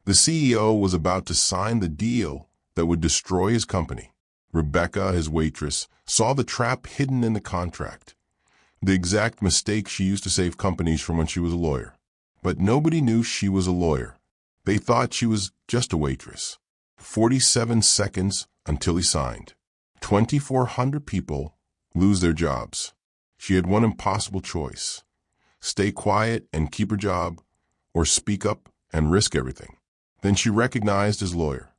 The CEO was about to sign the deal that would destroy his company. Rebecca, his waitress, saw the trap hidden in the contract, the exact mistake she used to save companies from when she was a lawyer. But nobody knew she was a lawyer. They thought she was just a waitress. 47 seconds until he signed. 2,400 people lose their jobs. She had one impossible choice: stay quiet and keep her job, or speak up and risk everything. Then she recognized his lawyer,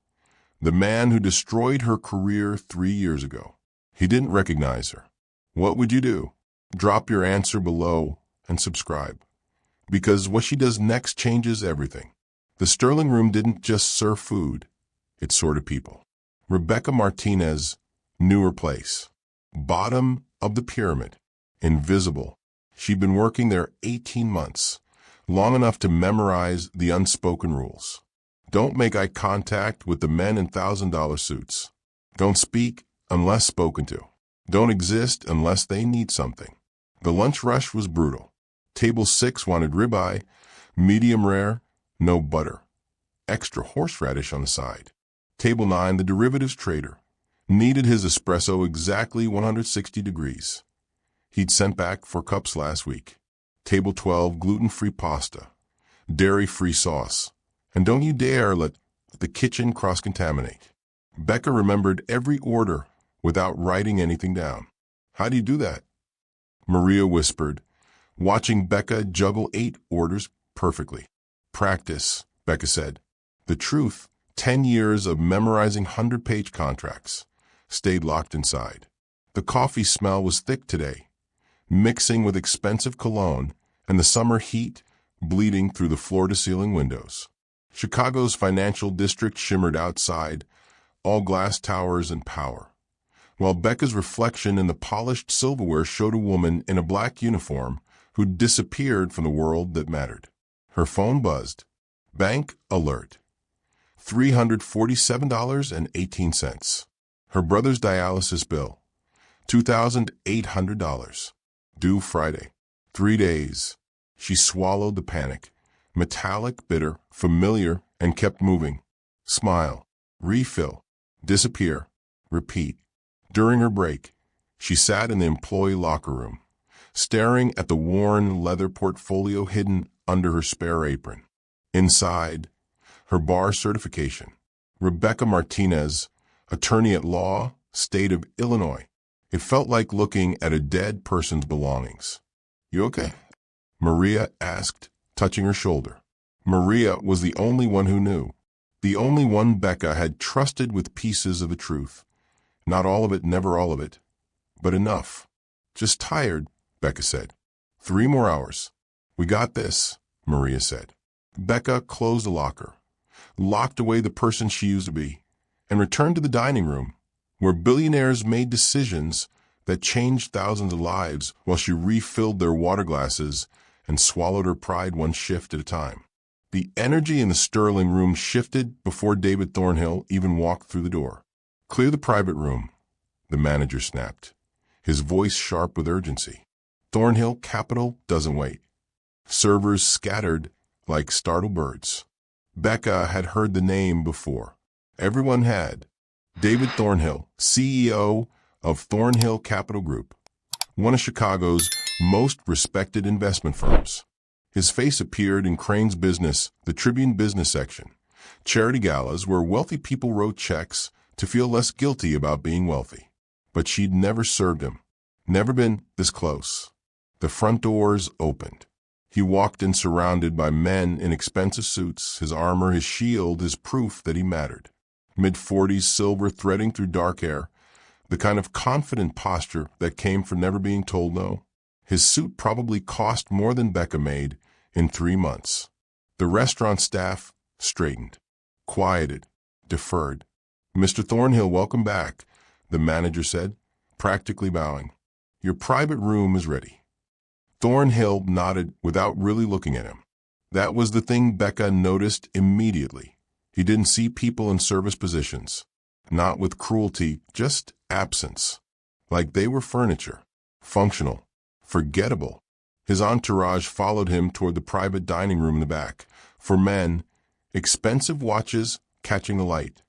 the man who destroyed her career 3 years ago. He didn't recognize her. What would you do? Drop your answer below and subscribe, because what she does next changes everything. The Sterling Room didn't just serve food, it sorted people. Rebecca Martinez knew her place. Bottom of the pyramid. Invisible. She'd been working there 18 months, long enough to memorize the unspoken rules. Don't make eye contact with the men in $1,000 suits. Don't speak unless spoken to. Don't exist unless they need something. The lunch rush was brutal. Table 6 wanted ribeye, medium rare, no butter. Extra horseradish on the side. Table 9, the derivatives trader, needed his espresso exactly 160 degrees. He'd sent back 4 cups last week. Table 12, gluten-free pasta, dairy-free sauce. And don't you dare let the kitchen cross-contaminate. Becca remembered every order without writing anything down. How do you do that? Maria whispered, watching Becca juggle 8 orders perfectly. Practice, Becca said. The truth, 10 years of memorizing 100-page contracts, stayed locked inside. The coffee smell was thick today, mixing with expensive cologne and the summer heat bleeding through the floor-to-ceiling windows. Chicago's financial district shimmered outside, all glass towers and power, while Becca's reflection in the polished silverware showed a woman in a black uniform who'd disappeared from the world that mattered. Her phone buzzed. Bank alert. $347.18. Her brother's dialysis bill. $2,800. Due Friday. 3 days. She swallowed the panic. Metallic, bitter, familiar, and kept moving. Smile. Refill. Disappear. Repeat. During her break, she sat in the employee locker room, staring at the worn leather portfolio hidden under her spare apron. Inside, her bar certification. Rebecca Martinez, attorney at law, state of Illinois. It felt like looking at a dead person's belongings. You okay? Maria asked, touching her shoulder. Maria was the only one who knew. The only one Becca had trusted with pieces of the truth. Not all of it, never all of it, but enough. Just tired, Becca said. 3 more hours. We got this, Maria said. Becca closed the locker, locked away the person she used to be, and returned to the dining room, where billionaires made decisions that changed thousands of lives while she refilled their water glasses and swallowed her pride one shift at a time. The energy in the Sterling Room shifted before David Thornhill even walked through the door. Clear the private room, the manager snapped, his voice sharp with urgency. Thornhill Capital doesn't wait. Servers scattered like startled birds. Becca had heard the name before. Everyone had. David Thornhill, CEO of Thornhill Capital Group, one of Chicago's most respected investment firms. His face appeared in Crane's Business, the Tribune business section, charity galas where wealthy people wrote checks to feel less guilty about being wealthy. But she'd never served him, never been this close. The front doors opened. He walked in surrounded by men in expensive suits, his armor, his shield, his proof that he mattered. Mid-40s, silver threading through dark hair, the kind of confident posture that came from never being told no. His suit probably cost more than Becca made in 3 months. The restaurant staff straightened, quieted, deferred. Mr. Thornhill, welcome back, the manager said, practically bowing. Your private room is ready. Thornhill nodded without really looking at him. That was the thing Becca noticed immediately. He didn't see people in service positions. Not with cruelty, just absence. Like they were furniture. Functional. Forgettable. His entourage followed him toward the private dining room in the back. For men, expensive watches catching the light,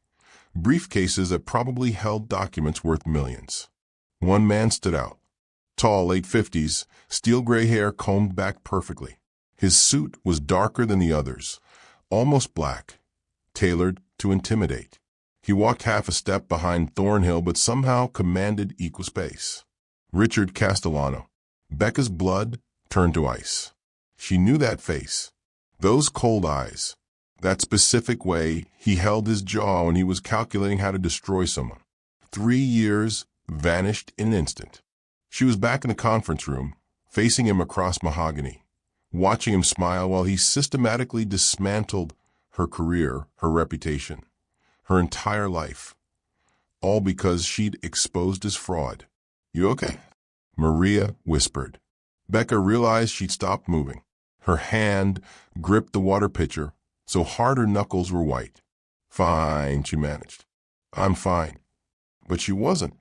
briefcases that probably held documents worth millions. One man stood out. Tall, late 50s, steel gray hair combed back perfectly. His suit was darker than the others, almost black, tailored to intimidate. He walked half a step behind Thornhill but somehow commanded equal space. Richard Castellano. Becca's blood turned to ice. She knew that face, those cold eyes, that specific way he held his jaw when he was calculating how to destroy someone. 3 years vanished in an instant. She was back in the conference room, facing him across mahogany, watching him smile while he systematically dismantled her career, her reputation, her entire life, all because she'd exposed his fraud. "You okay?" Maria whispered. Becca realized she'd stopped moving. Her hand gripped the water pitcher so hard her knuckles were white. "Fine," she managed. "I'm fine." But she wasn't.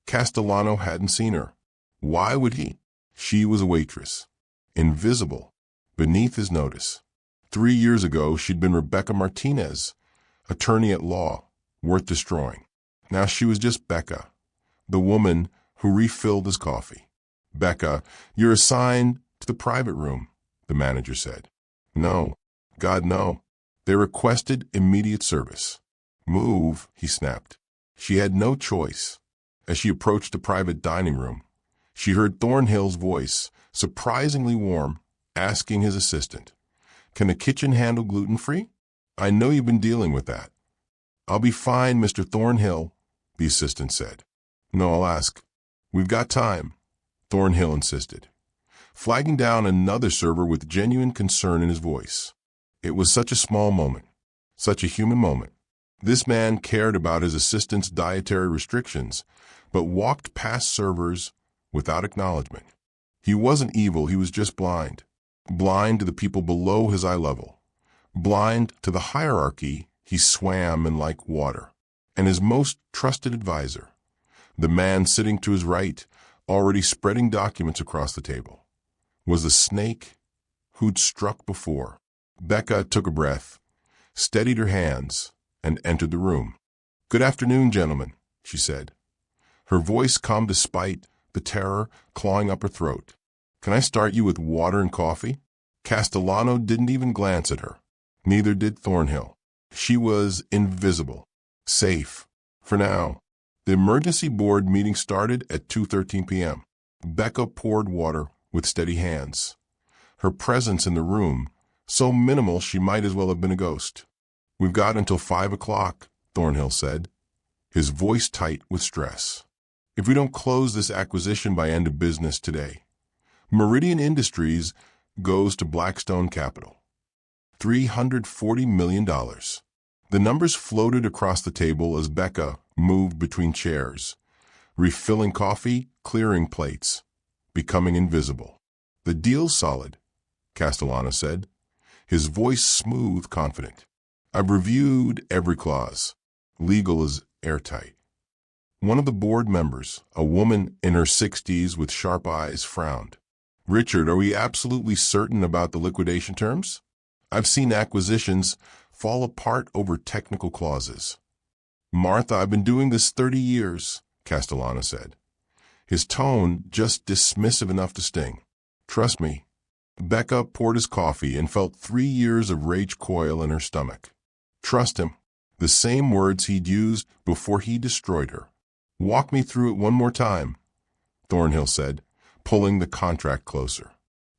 Castellano hadn't seen her. Why would he? She was a waitress, invisible, beneath his notice. 3 years ago, she'd been Rebecca Martinez, attorney at law, worth destroying. Now she was just Becca, the woman who refilled his coffee. "Becca, you're assigned to the private room," the manager said. "No. God, no." They requested immediate service. "Move," he snapped. She had no choice. As she approached the private dining room, she heard Thornhill's voice, surprisingly warm, asking his assistant, "Can the kitchen handle gluten-free? I know you've been dealing with that." "I'll be fine, Mr. Thornhill," the assistant said. "No, I'll ask." "We've got time," Thornhill insisted, flagging down another server with genuine concern in his voice. It was such a small moment, such a human moment. This man cared about his assistant's dietary restrictions, but walked past servers without acknowledgement. He wasn't evil, he was just blind. Blind to the people below his eye level. Blind to the hierarchy he swam in like water. And his most trusted advisor, the man sitting to his right, already spreading documents across the table, was the snake who'd struck before. Becca took a breath, steadied her hands, and entered the room. "Good afternoon, gentlemen," she said. Her voice calm despite the terror clawing up her throat. "Can I start you with water and coffee?" Castellano didn't even glance at her. Neither did Thornhill. She was invisible. Safe. For now. The emergency board meeting started at 2:13 p.m. Becca poured water with steady hands. Her presence in the room, so minimal she might as well have been a ghost. "We've got until 5 o'clock, Thornhill said, his voice tight with stress. "If we don't close this acquisition by end of business today, Meridian Industries goes to Blackstone Capital. $340 million. The numbers floated across the table as Becca moved between chairs, refilling coffee, clearing plates, becoming invisible. "The deal's solid," Castellano said, his voice smooth, confident. "I've reviewed every clause. Legal is airtight." One of the board members, a woman in her 60s with sharp eyes, frowned. "Richard, are we absolutely certain about the liquidation terms? I've seen acquisitions fall apart over technical clauses." "Martha, I've been doing this 30 years, Castellano said, his tone just dismissive enough to sting. "Trust me." Becca poured his coffee and felt 3 years of rage coil in her stomach. Trust him. The same words he'd used before he destroyed her. "Walk me through it one more time," Thornhill said, pulling the contract closer.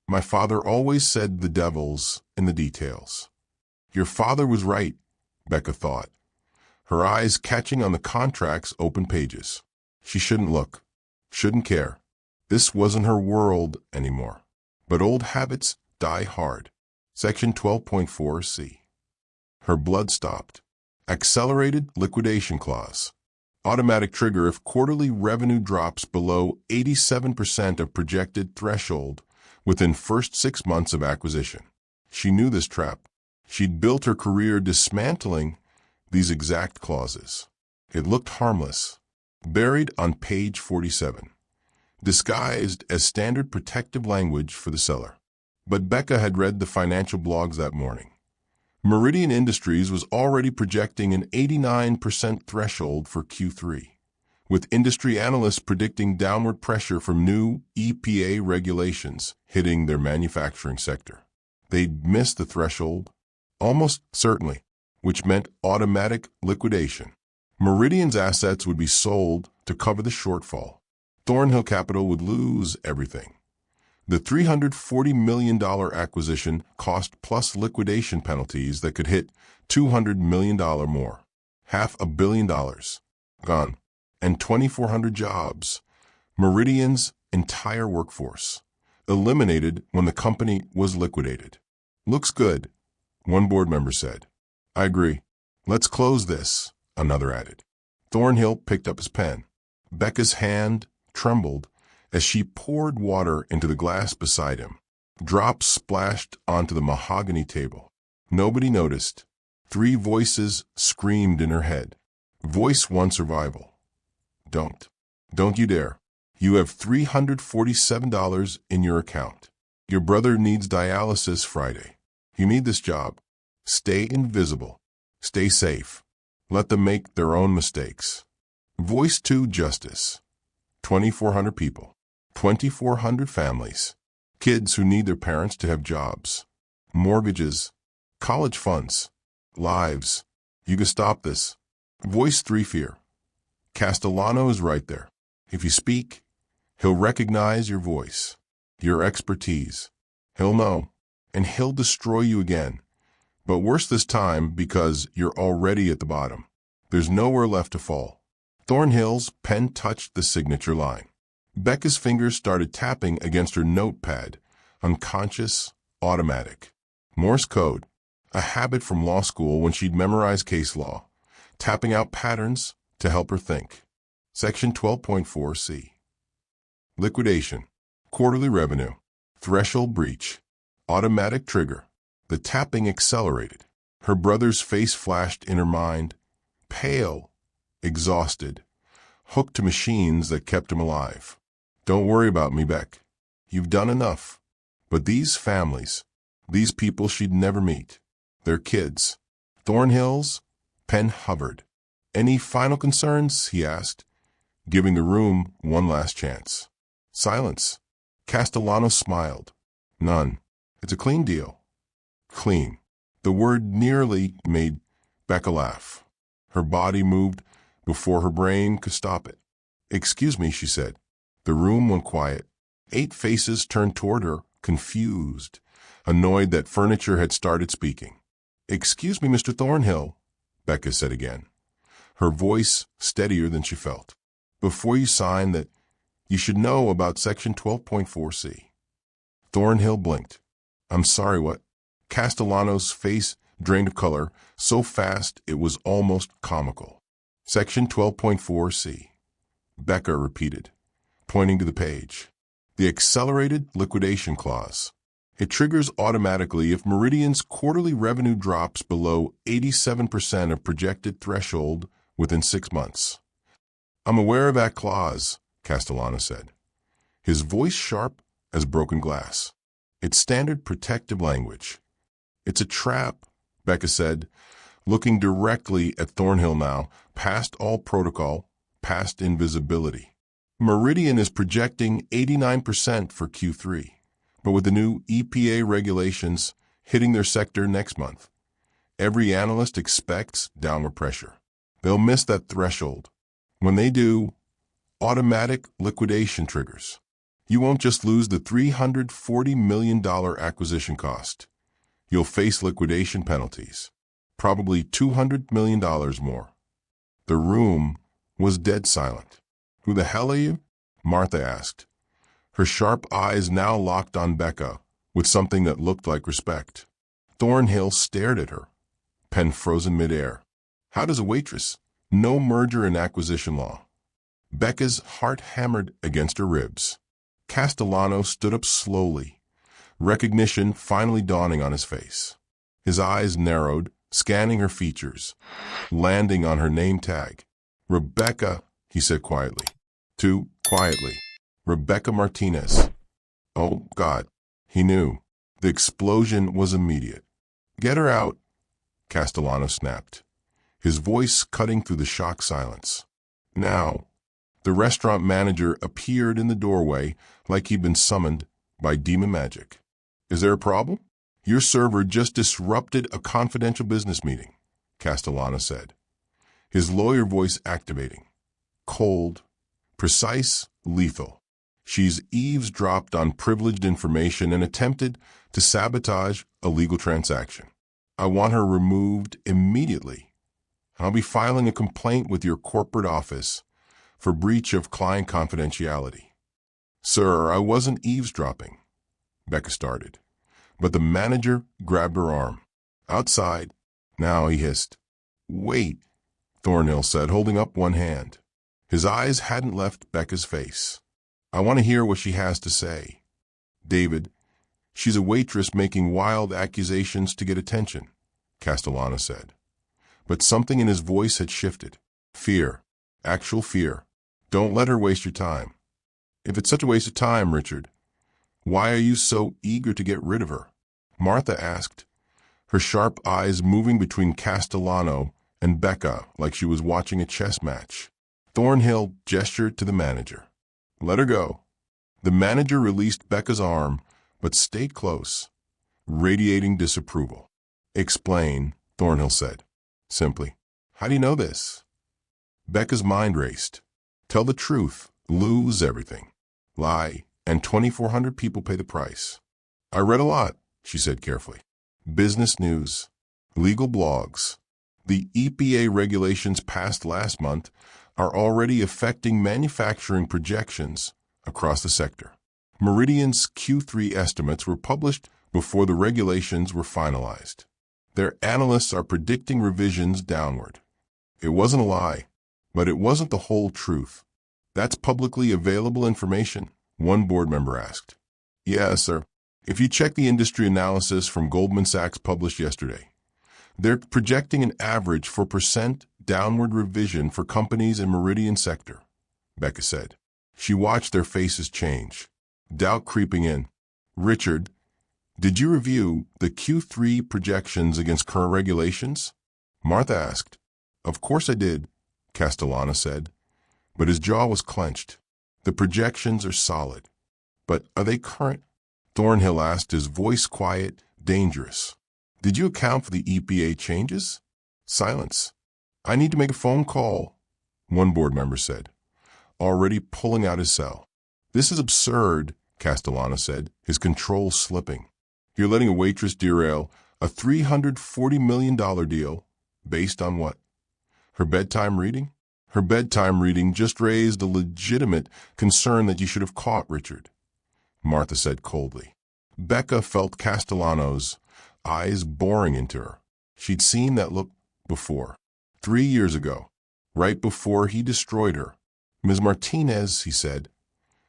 "My father always said the devil's in the details." Your father was right, Becca thought, her eyes catching on the contract's open pages. She shouldn't look, shouldn't care. This wasn't her world anymore. But old habits die hard. Section 12.4c. Her blood stopped. Accelerated liquidation clause. Automatic trigger if quarterly revenue drops below 87% of projected threshold within first 6 months of acquisition. She knew this trap. She'd built her career dismantling these exact clauses. It looked harmless, buried on page 47, disguised as standard protective language for the seller. But Becca had read the financial blogs that morning. Meridian Industries was already projecting an 89% threshold for Q3, with industry analysts predicting downward pressure from new EPA regulations hitting their manufacturing sector. They'd miss the threshold, almost certainly, which meant automatic liquidation. Meridian's assets would be sold to cover the shortfall. Thornhill Capital would lose everything. The $340 million acquisition cost plus liquidation penalties that could hit $200 million more. $500 million. Gone. And 2,400 jobs. Meridian's entire workforce. Eliminated when the company was liquidated. Looks good, one board member said. I agree. Let's close this, another added. Thornhill picked up his pen. Becca's hand trembled as she poured water into the glass beside him. Drops splashed onto the mahogany table. Nobody noticed. 3 voices screamed in her head. Voice 1 survival. Don't you dare. You have $347 in your account. Your brother needs dialysis Friday. You need this job. Stay invisible. Stay safe. Let them make their own mistakes. Voice 2 justice. 2,400 people. 2,400 families. Kids who need their parents to have jobs. Mortgages. College funds. Lives. You can stop this. Voice 3 fear. Castellano is right there. If you speak, he'll recognize your voice, your expertise. He'll know, and he'll destroy you again. But worse this time because you're already at the bottom. There's nowhere left to fall. Thornhill's pen touched the signature line. Becca's fingers started tapping against her notepad, unconscious, automatic. Morse code, a habit from law school when she'd memorized case law, tapping out patterns to help her think. Section 12.4c. Liquidation, quarterly revenue, threshold breach, automatic trigger. The tapping accelerated. Her brother's face flashed in her mind, pale, exhausted, hooked to machines that kept him alive. Don't worry about me, Beck. You've done enough. But these families, these people she'd never meet, their kids. Thornhill's pen hovered. Any final concerns? He asked, giving the room one last chance. Silence. Castellano smiled. None. It's a clean deal. Clean. The word nearly made Becca laugh. Her body moved before her brain could stop it. Excuse me, she said. The room went quiet. 8 faces turned toward her, confused, annoyed that furniture had started speaking. Excuse me, Mr. Thornhill, Becca said again, her voice steadier than she felt. Before you sign that, you should know about Section 12.4c. Thornhill blinked. I'm sorry, what? Castellano's face drained of color so fast it was almost comical. Section 12.4c. Becca repeated, pointing to the page. The accelerated liquidation clause. It triggers automatically if Meridian's quarterly revenue drops below 87% of projected threshold within 6 months. I'm aware of that clause, Castellano said, his voice sharp as broken glass. It's standard protective language. It's a trap, Becca said, looking directly at Thornhill now, past all protocol, past invisibility. Meridian is projecting 89% for Q3, but with the new EPA regulations hitting their sector next month, every analyst expects downward pressure. They'll miss that threshold. When they do, automatic liquidation triggers. You won't just lose the $340 million acquisition cost. You'll face liquidation penalties, probably $200 million more. The room was dead silent. Who the hell are you? Martha asked, her sharp eyes now locked on Becca with something that looked like respect. Thornhill stared at her, pen frozen midair. How does a waitress? No merger and acquisition law. Becca's heart hammered against her ribs. Castellano stood up slowly, recognition finally dawning on his face. His eyes narrowed, scanning her features, landing on her name tag. Rebecca, he said quietly. Too quietly. Rebecca Martinez. Oh, God. He knew. The explosion was immediate. Get her out, Castellano snapped, his voice cutting through the shocked silence. Now, the restaurant manager appeared in the doorway like he'd been summoned by demon magic. Is there a problem? Your server just disrupted a confidential business meeting, Castellano said, his lawyer voice activating. Cold, precise, lethal. She's eavesdropped on privileged information and attempted to sabotage a legal transaction. I want her removed immediately. I'll be filing a complaint with your corporate office for breach of client confidentiality. Sir, I wasn't eavesdropping, Becca started, but the manager grabbed her arm. Outside. Now, he hissed. Wait, Thornhill said, holding up one hand. His eyes hadn't left Becca's face. I want to hear what she has to say. David, she's a waitress making wild accusations to get attention, Castellano said. But something in his voice had shifted. Fear. Actual fear. Don't let her waste your time. If it's such a waste of time, Richard, why are you so eager to get rid of her? Martha asked, her sharp eyes moving between Castellano and Becca like she was watching a chess match. Thornhill gestured to the manager. Let her go. The manager released Becca's arm, but stayed close, radiating disapproval. Explain, Thornhill said, simply. How do you know this? Becca's mind raced. Tell the truth, lose everything. Lie, and 2,400 people pay the price. I read a lot, she said carefully. Business news, legal blogs. The EPA regulations passed last month are already affecting manufacturing projections across the sector. Meridian's Q3 estimates were published before the regulations were finalized. Their analysts are predicting revisions downward. It wasn't a lie, but it wasn't the whole truth. That's publicly available information, one board member asked. Yes, sir. If you check the industry analysis from Goldman Sachs published yesterday, they're projecting an average 4% downward revision for companies in Meridian sector, Becca said. She watched their faces change, doubt creeping in. Richard, did you review the Q3 projections against current regulations? Martha asked. Of course I did, Castellano said, but his jaw was clenched. The projections are solid. But are they current? Thornhill asked, his voice quiet, dangerous. Did you account for the EPA changes? Silence. I need to make a phone call, one board member said, already pulling out his cell. This is absurd, Castellano said, his control slipping. You're letting a waitress derail a $340 million deal based on what? Her bedtime reading? Her bedtime reading just raised a legitimate concern that you should have caught, Richard, Martha said coldly. Becca felt Castellano's eyes boring into her. She'd seen that look before. 3 years ago, right before he destroyed her. Ms. Martinez, he said,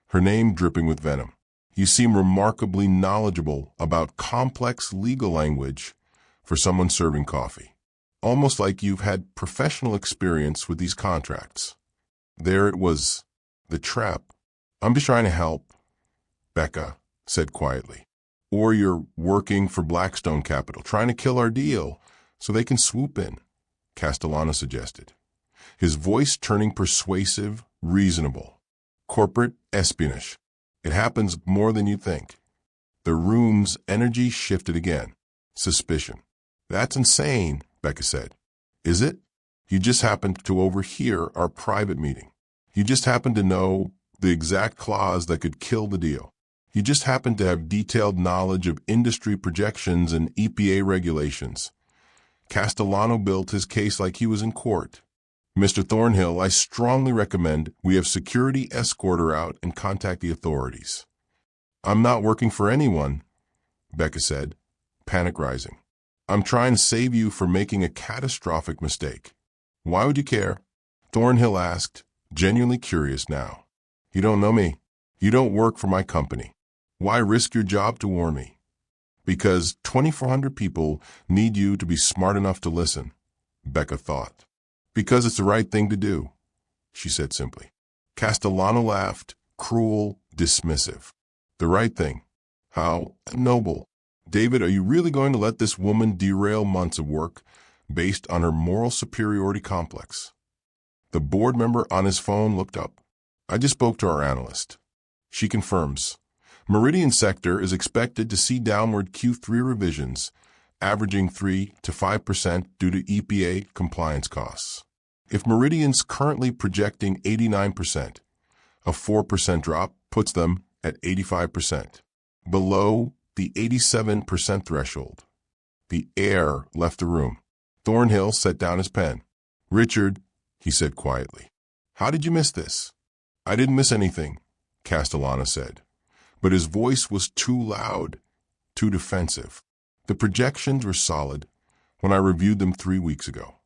her name dripping with venom. You seem remarkably knowledgeable about complex legal language for someone serving coffee. Almost like you've had professional experience with these contracts. There it was, the trap. I'm just trying to help, Becca said quietly. Or you're working for Blackstone Capital, trying to kill our deal so they can swoop in, Castellano suggested, his voice turning persuasive, reasonable. Corporate espionage. It happens more than you think. The room's energy shifted again. Suspicion. That's insane, Becca said. Is it? You just happened to overhear our private meeting. You just happened to know the exact clause that could kill the deal. You just happened to have detailed knowledge of industry projections and EPA regulations. Castellano built his case like he was in court. Mr. Thornhill, I strongly recommend we have security escort her out and contact the authorities. I'm not working for anyone, Becca said, panic rising. I'm trying to save you from making a catastrophic mistake. Why would you care? Thornhill asked, genuinely curious now. You don't know me. You don't work for my company. Why risk your job to warn me? Because 2,400 people need you to be smart enough to listen, Becca thought. Because it's the right thing to do, she said simply. Castellano laughed, cruel, dismissive. The right thing. How noble. David, are you really going to let this woman derail months of work based on her moral superiority complex. The board member on his phone looked up. I just spoke to our analyst. She confirms. Meridian sector is expected to see downward Q3 revisions, averaging 3 to 5% due to EPA compliance costs. If Meridian's currently projecting 89%, a 4% drop puts them at 85%, below the 87% threshold. The air left the room. Thornhill set down his pen. Richard, he said quietly, how did you miss this? I didn't miss anything, Castellano said, but his voice was too loud, too defensive. The projections were solid when I reviewed them 3 weeks ago.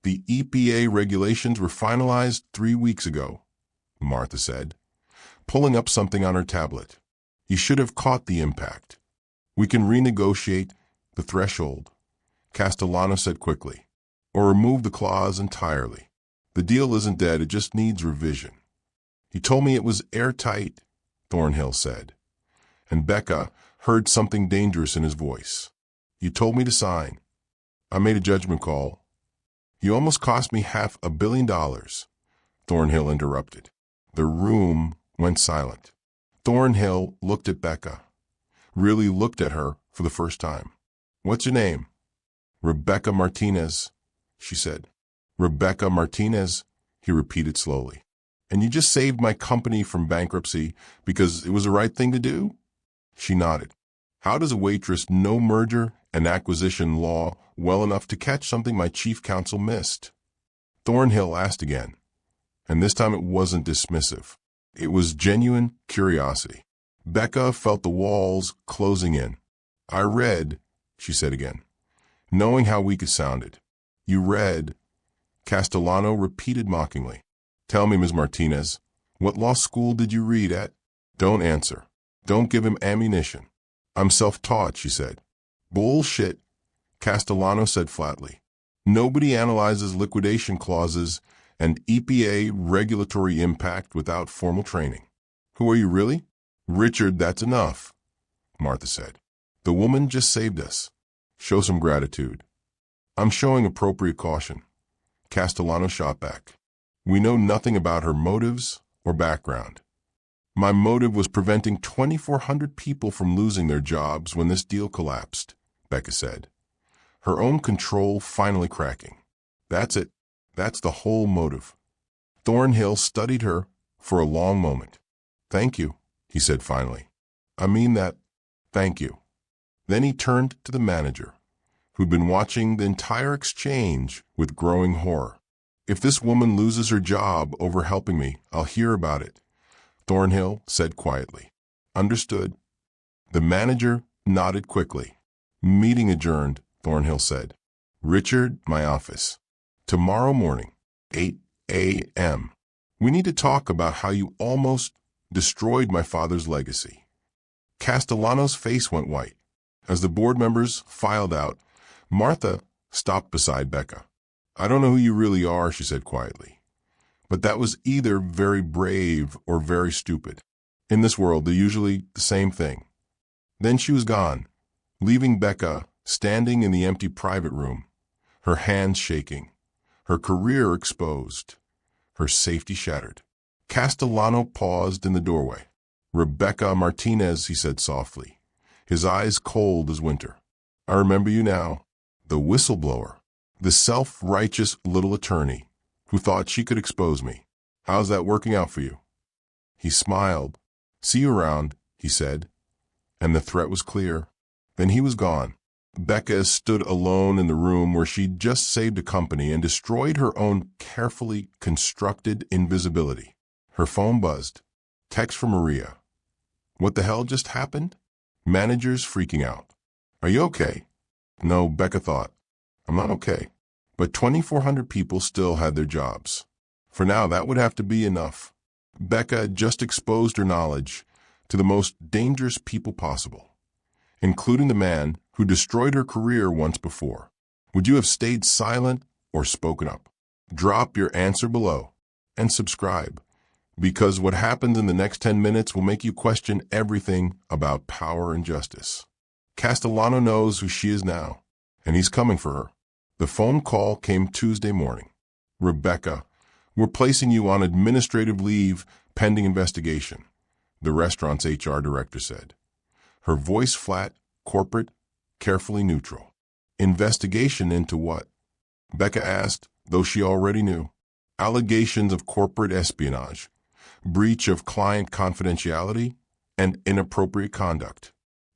The EPA regulations were finalized 3 weeks ago, Martha said, pulling up something on her tablet. You should have caught the impact. We can renegotiate the threshold, Castellano said quickly, or remove the clause entirely. The deal isn't dead, it just needs revision. He told me it was airtight, Thornhill said, and Becca heard something dangerous in his voice. You told me to sign. I made a judgment call. You almost cost me $500 million, Thornhill interrupted. The room went silent. Thornhill looked at Becca, really looked at her for the first time. What's your name? Rebecca Martinez, she said. Rebecca Martinez, he repeated slowly. And you just saved my company from bankruptcy because it was the right thing to do? She nodded. How does a waitress know merger and acquisition law well enough to catch something my chief counsel missed? Thornhill asked again, and this time it wasn't dismissive. It was genuine curiosity. Becca felt the walls closing in. I read, she said again, knowing how weak it sounded. You read, Castellano repeated mockingly. Tell me, Ms. Martinez, what law school did you read at? Don't answer. Don't give him ammunition. I'm self-taught, she said. Bullshit, Castellano said flatly. Nobody analyzes liquidation clauses and EPA regulatory impact without formal training. Who are you really? Richard, that's enough, Martha said. The woman just saved us. Show some gratitude. I'm showing appropriate caution. Castellano shot back. We know nothing about her motives or background. My motive was preventing 2,400 people from losing their jobs when this deal collapsed, Becca said, her own control finally cracking. That's it. That's the whole motive. Thornhill studied her for a long moment. Thank you, he said finally. I mean that. Thank you. Then he turned to the manager, who'd been watching the entire exchange with growing horror. If this woman loses her job over helping me, I'll hear about it, Thornhill said quietly. Understood. The manager nodded quickly. Meeting adjourned, Thornhill said. Richard, my office. Tomorrow morning, 8 a.m. We need to talk about how you almost destroyed my father's legacy. Castellano's face went white. As the board members filed out, Martha stopped beside Becca. I don't know who you really are, she said quietly. But that was either very brave or very stupid. In this world, they're usually the same thing. Then she was gone, leaving Becca standing in the empty private room, her hands shaking, her career exposed, her safety shattered. Castellano paused in the doorway. Rebecca Martinez, he said softly, his eyes cold as winter. I remember you now, the whistleblower, the self-righteous little attorney who thought she could expose me. How's that working out for you? He smiled. See you around, he said, and the threat was clear. Then he was gone. Becca stood alone in the room where she'd just saved a company and destroyed her own carefully constructed invisibility. Her phone buzzed. Text from Maria. What the hell just happened? Managers freaking out. Are you okay? No, Becca thought. I'm not okay. But 2,400 people still had their jobs. For now, that would have to be enough. Becca just exposed her knowledge to the most dangerous people possible, including the man who destroyed her career once before. Would you have stayed silent or spoken up? Drop your answer below and subscribe, because what happens in the next 10 minutes will make you question everything about power and justice. Castellano knows who she is now, and he's coming for her. The phone call came Tuesday morning. Rebecca, we're placing you on administrative leave pending investigation, the restaurant's HR director said. Her voice flat, corporate, carefully neutral. Investigation into what? Becca asked, though she already knew. Allegations of corporate espionage, breach of client confidentiality, and inappropriate conduct.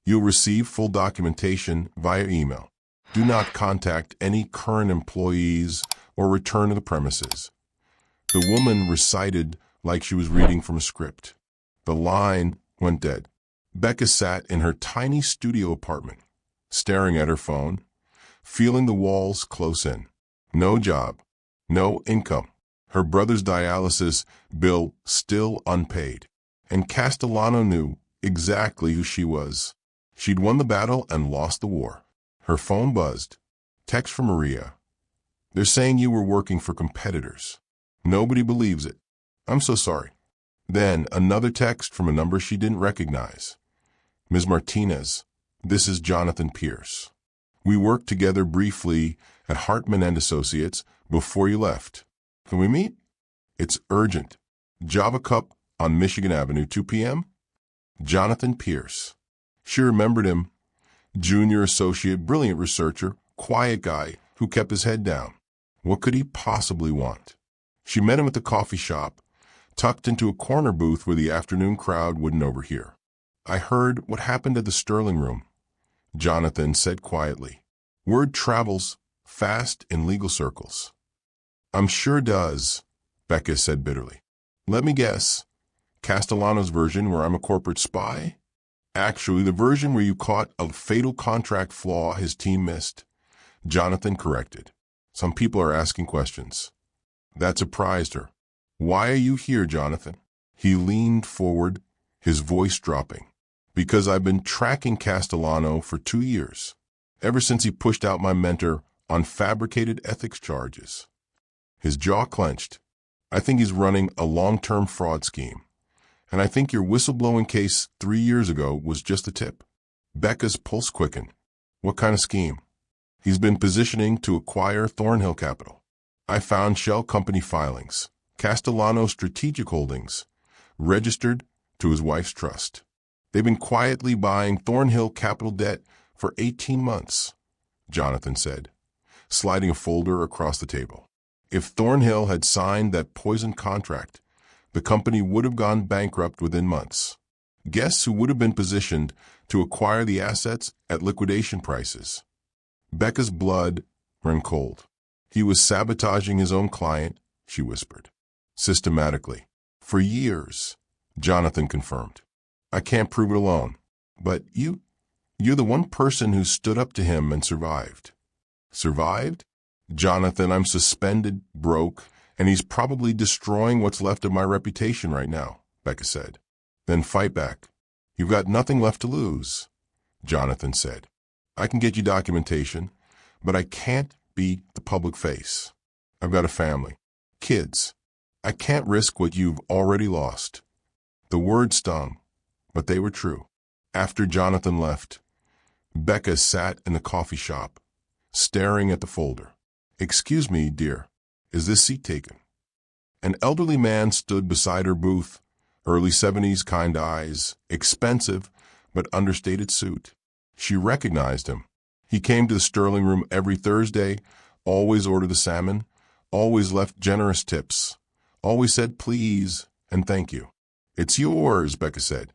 You'll receive full documentation via email. Do not contact any current employees or return to the premises. The woman recited like she was reading from a script. The line went dead. Becca sat in her tiny studio apartment, staring at her phone, feeling the walls close in. No job, no income. Her brother's dialysis bill still unpaid. And Castellano knew exactly who she was. She'd won the battle and lost the war. Her phone buzzed. Text from Maria. They're saying you were working for competitors. Nobody believes it. I'm so sorry. Then another text from a number she didn't recognize. Ms. Martinez, this is Jonathan Pierce. We worked together briefly at Hartman and Associates before you left. Can we meet? It's urgent. Java Cup on Michigan Avenue, 2 p.m.? Jonathan Pierce. She remembered him. Junior associate, brilliant researcher, quiet guy who kept his head down. What could he possibly want? She met him at the coffee shop, tucked into a corner booth where the afternoon crowd wouldn't overhear. I heard what happened at the Sterling Room, Jonathan said quietly. Word travels fast in legal circles. I'm sure does, Becca said bitterly. Let me guess. Castellano's version where I'm a corporate spy? Actually, the version where you caught a fatal contract flaw his team missed. Jonathan corrected. Some people are asking questions. That surprised her. Why are you here, Jonathan? He leaned forward, his voice dropping. Because I've been tracking Castellano for 2 years, ever since he pushed out my mentor on fabricated ethics charges. His jaw clenched. I think he's running a long-term fraud scheme. And I think your whistleblowing case 3 years ago was just a tip. Becca's pulse quickened. What kind of scheme? He's been positioning to acquire Thornhill Capital. I found shell company filings, Castellano Strategic Holdings, registered to his wife's trust. They've been quietly buying Thornhill Capital debt for 18 months, Jonathan said, sliding a folder across the table. If Thornhill had signed that poison contract, the company would have gone bankrupt within months. Guess who would have been positioned to acquire the assets at liquidation prices? Becca's blood ran cold. He was sabotaging his own client, she whispered. Systematically. For years, Jonathan confirmed. I can't prove it alone, but you're the one person who stood up to him and survived. Survived? Jonathan, I'm suspended, broke, and he's probably destroying what's left of my reputation right now, Becca said. Then fight back. You've got nothing left to lose, Jonathan said. I can get you documentation, but I can't be the public face. I've got a family, kids. I can't risk what you've already lost. The words stung, but they were true. After Jonathan left, Becca sat in the coffee shop, staring at the folder. Excuse me, dear, is this seat taken? An elderly man stood beside her booth, early 70s kind eyes, expensive but understated suit. She recognized him. He came to the Sterling Room every Thursday, always ordered the salmon, always left generous tips, always said please and thank you. It's yours, Becca said.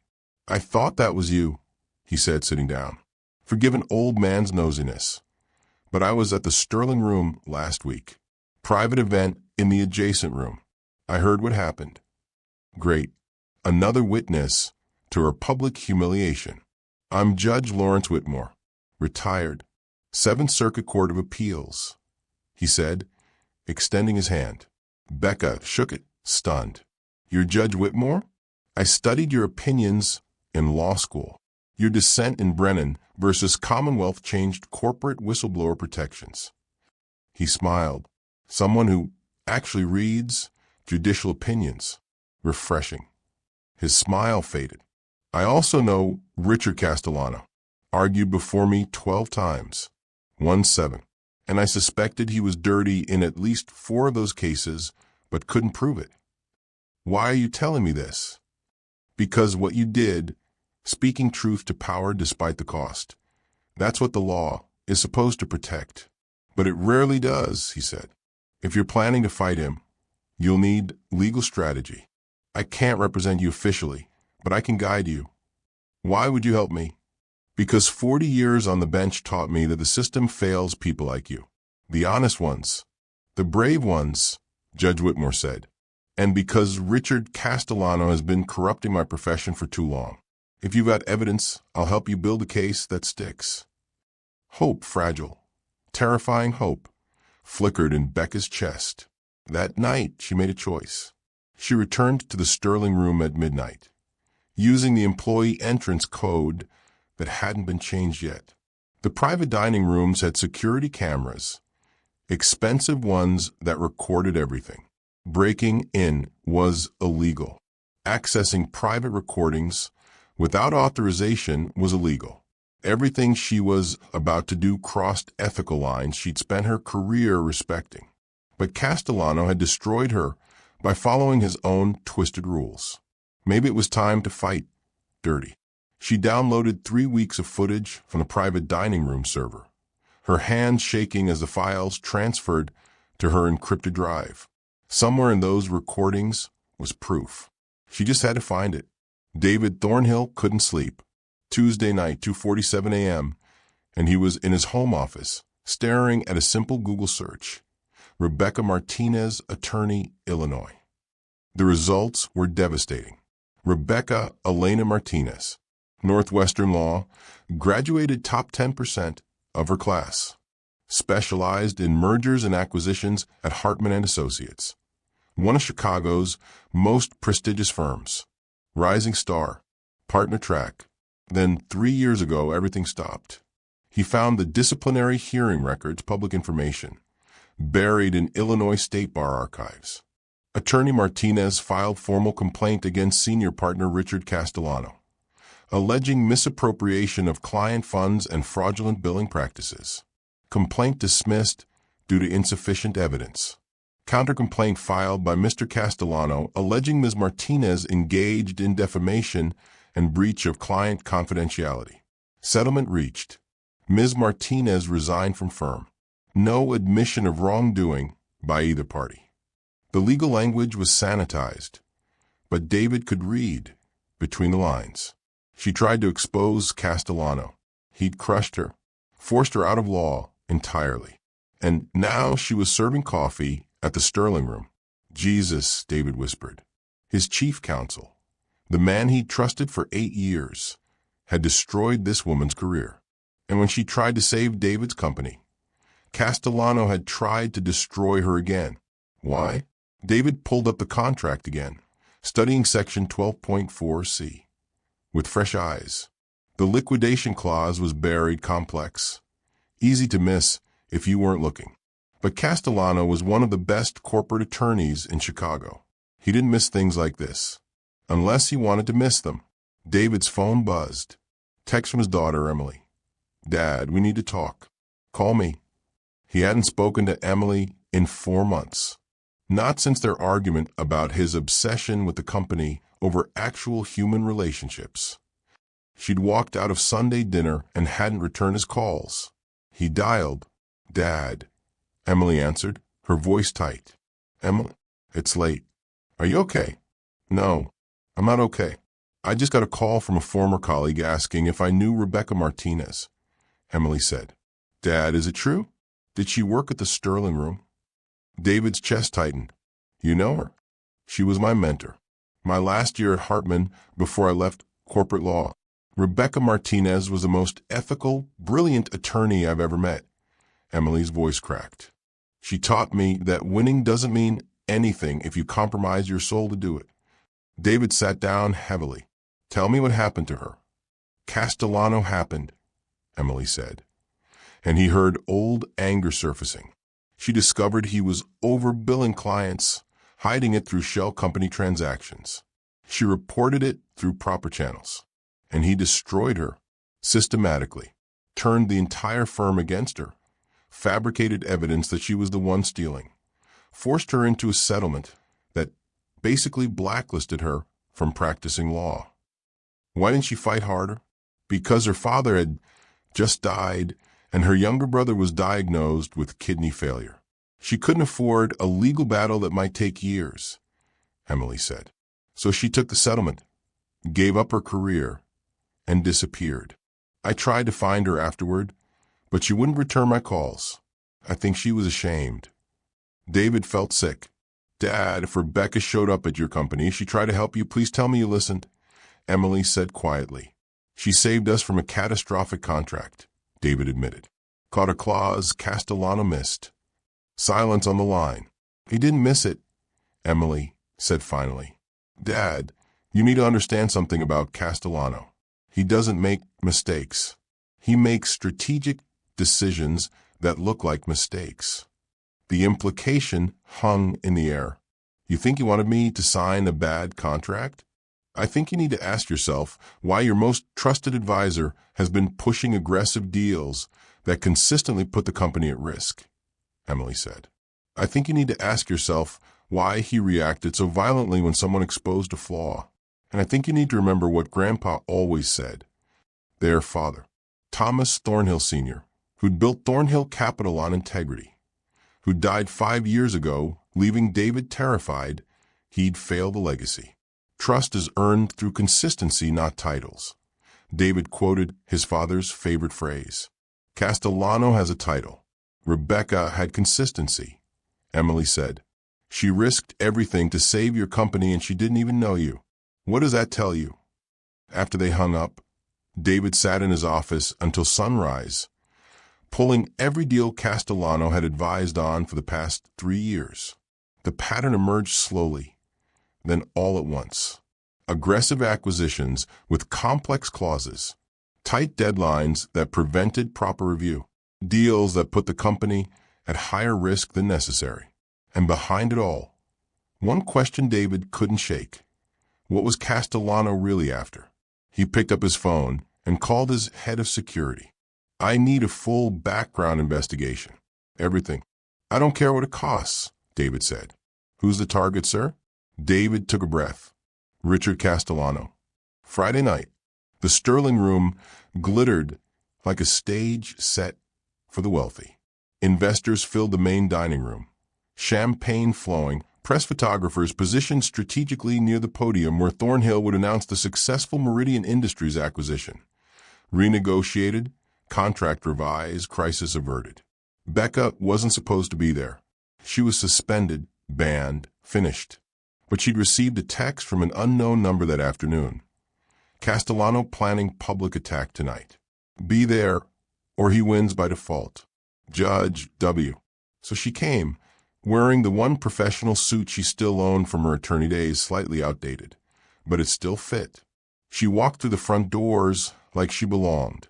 I thought that was you, he said, sitting down. Forgive an old man's nosiness, but I was at the Sterling Room last week. Private event in the adjacent room. I heard what happened. Great. Another witness to her public humiliation. I'm Judge Lawrence Whitmore, retired, 7th Circuit Court of Appeals, he said, extending his hand. Becca shook it, stunned. You're Judge Whitmore? I studied your opinions in law school. Your dissent in Brennan versus Commonwealth changed corporate whistleblower protections. He smiled. Someone who actually reads judicial opinions. Refreshing. His smile faded. I also know Richard Castellano. Argued before me 12 times. Won 7. and I suspected he was dirty in at least 4 of those cases, but couldn't prove it. Why are you telling me this? Because what you did, speaking truth to power despite the cost, that's what the law is supposed to protect. But it rarely does, he said. If you're planning to fight him, you'll need legal strategy. I can't represent you officially, but I can guide you. Why would you help me? Because 40 years on the bench taught me that the system fails people like you. The honest ones. The brave ones, Judge Whitmore said. And because Richard Castellano has been corrupting my profession for too long. If you've got evidence, I'll help you build a case that sticks. Hope, fragile, terrifying hope, flickered in Becca's chest. That night, she made a choice. She returned to the Sterling room at midnight, using the employee entrance code that hadn't been changed yet. The private dining rooms had security cameras, expensive ones that recorded everything. Breaking in was illegal. Accessing private recordings without authorization was illegal. Everything she was about to do crossed ethical lines she'd spent her career respecting. But Castellano had destroyed her by following his own twisted rules. Maybe it was time to fight dirty. She downloaded 3 weeks of footage from the private dining room server, her hands shaking as the files transferred to her encrypted drive. Somewhere in those recordings was proof. She just had to find it. David Thornhill couldn't sleep. Tuesday night, 2:47 a.m., and he was in his home office, staring at a simple Google search. Rebecca Martinez, attorney, Illinois. The results were devastating. Rebecca Elena Martinez, Northwestern Law, graduated top 10% of her class. Specialized in mergers and acquisitions at Hartman & Associates, one of Chicago's most prestigious firms. Rising star, partner track. Then 3 years ago, everything stopped. He found the disciplinary hearing records, public information, buried in Illinois State Bar archives. Attorney Martinez filed formal complaint against senior partner Richard Castellano, alleging misappropriation of client funds and fraudulent billing practices. Complaint dismissed due to insufficient evidence. Countercomplaint filed by Mr. Castellano alleging Ms. Martinez engaged in defamation and breach of client confidentiality. Settlement reached. Ms. Martinez resigned from firm. No admission of wrongdoing by either party. The legal language was sanitized, but David could read between the lines. She tried to expose Castellano. He'd crushed her, forced her out of law entirely. And now she was serving coffee at the Sterling room. Jesus, David whispered. His chief counsel, the man he'd trusted for 8 years, had destroyed this woman's career. And when she tried to save David's company, Castellano had tried to destroy her again. Why? David pulled up the contract again, studying Section 12.4c. With fresh eyes. The liquidation clause was buried complex, easy to miss if you weren't looking. But Castellano was one of the best corporate attorneys in Chicago. He didn't miss things like this, unless he wanted to miss them. David's phone buzzed. Text from his daughter, Emily. Dad, we need to talk. Call me. He hadn't spoken to Emily in 4 months. Not since their argument about his obsession with the company over actual human relationships. She'd walked out of Sunday dinner and hadn't returned his calls. He dialed. Dad. Emily answered, her voice tight. Emily, it's late. Are you okay? No, I'm not okay. I just got a call from a former colleague asking if I knew Rebecca Martinez. Emily said. Dad, is it true? Did she work at the Sterling room? David's chest tightened. You know her. She was my mentor. My last year at Hartman before I left corporate law. Rebecca Martinez was the most ethical, brilliant attorney I've ever met. Emily's voice cracked. She taught me that winning doesn't mean anything if you compromise your soul to do it. David sat down heavily. Tell me what happened to her. Castellano happened, Emily said. And he heard old anger surfacing. She discovered he was overbilling clients, hiding it through shell company transactions. She reported it through proper channels. And he destroyed her, systematically, turned the entire firm against her, fabricated evidence that she was the one stealing, forced her into a settlement that basically blacklisted her from practicing law. Why didn't she fight harder? Because her father had just died and her younger brother was diagnosed with kidney failure. She couldn't afford a legal battle that might take years, Emily said. So she took the settlement, gave up her career, and disappeared. I tried to find her afterward, but she wouldn't return my calls. I think she was ashamed. David felt sick. Dad, if Rebecca showed up at your company, she tried to help you. Please tell me you listened, Emily said quietly. She saved us from a catastrophic contract, David admitted. Caught a clause Castellano missed. Silence on the line. He didn't miss it, Emily said finally. Dad, you need to understand something about Castellano. He doesn't make mistakes. He makes strategic decisions that look like mistakes. The implication hung in the air. You think you wanted me to sign a bad contract? I think you need to ask yourself why your most trusted advisor has been pushing aggressive deals that consistently put the company at risk, Emily said. I think you need to ask yourself why he reacted so violently when someone exposed a flaw. And I think you need to remember what Grandpa always said. Their father, Thomas Thornhill Sr., who'd built Thornhill Capital on integrity, who died 5 years ago, leaving David terrified he'd fail the legacy. Trust is earned through consistency, not titles. David quoted his father's favorite phrase. Castellano has a title. Rebecca had consistency, Emily said. She risked everything to save your company and she didn't even know you. What does that tell you? After they hung up, David sat in his office until sunrise, pulling every deal Castellano had advised on for the past 3 years. The pattern emerged slowly, then all at once. Aggressive acquisitions with complex clauses, tight deadlines that prevented proper review, deals that put the company at higher risk than necessary. And behind it all, one question David couldn't shake. What was Castellano really after? He picked up his phone and called his head of security. I need a full background investigation. Everything. I don't care what it costs, David said. Who's the target, sir? David took a breath. Richard Castellano. Friday night. The Sterling Room glittered like a stage set for the wealthy. Investors filled the main dining room. Champagne flowing, press photographers positioned strategically near the podium where Thornhill would announce the successful Meridian Industries acquisition. Renegotiated, contract revised, crisis averted. Becca wasn't supposed to be there. She was suspended, banned, finished. But she'd received a text from an unknown number that afternoon. Castellano planning public attack tonight. Be there, or he wins by default. Judge W. So she came, wearing the one professional suit she still owned from her attorney days, slightly outdated, but it still fit. She walked through the front doors like she belonged,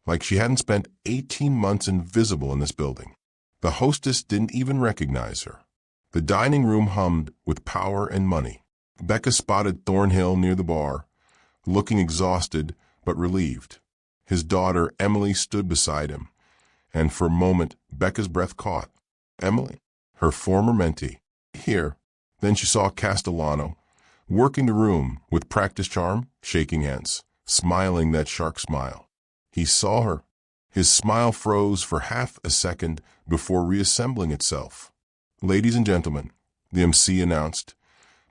like she hadn't spent 18 months invisible in this building. The hostess didn't even recognize her. The dining room hummed with power and money. Becca spotted Thornhill near the bar, looking exhausted but relieved. His daughter, Emily, stood beside him, and for a moment, Becca's breath caught. Emily, her former mentee, here. Then she saw Castellano, working the room with practiced charm, shaking hands, smiling that shark smile. He saw her. His smile froze for half a second before reassembling itself. Ladies and gentlemen, the MC announced,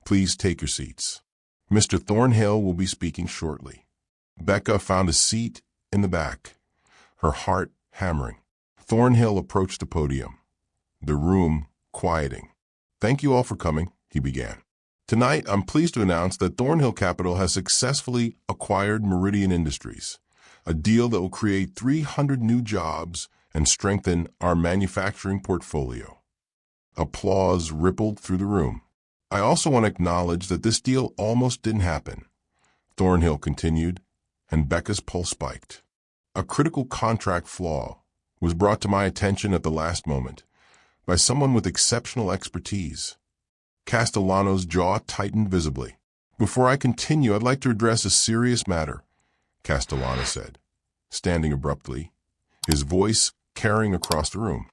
please take your seats. Mr. Thornhill will be speaking shortly. Becca found a seat in the back, her heart hammering. Thornhill approached the podium, the room quieting. Thank you all for coming, he began. Tonight, I'm pleased to announce that Thornhill Capital has successfully acquired Meridian Industries, a deal that will create 300 new jobs and strengthen our manufacturing portfolio. Applause rippled through the room. I also want to acknowledge that this deal almost didn't happen, Thornhill continued, and Becca's pulse spiked. A critical contract flaw was brought to my attention at the last moment by someone with exceptional expertise. Castellano's jaw tightened visibly. Before I continue, I'd like to address a serious matter, Castellano said, standing abruptly, his voice carrying across the room.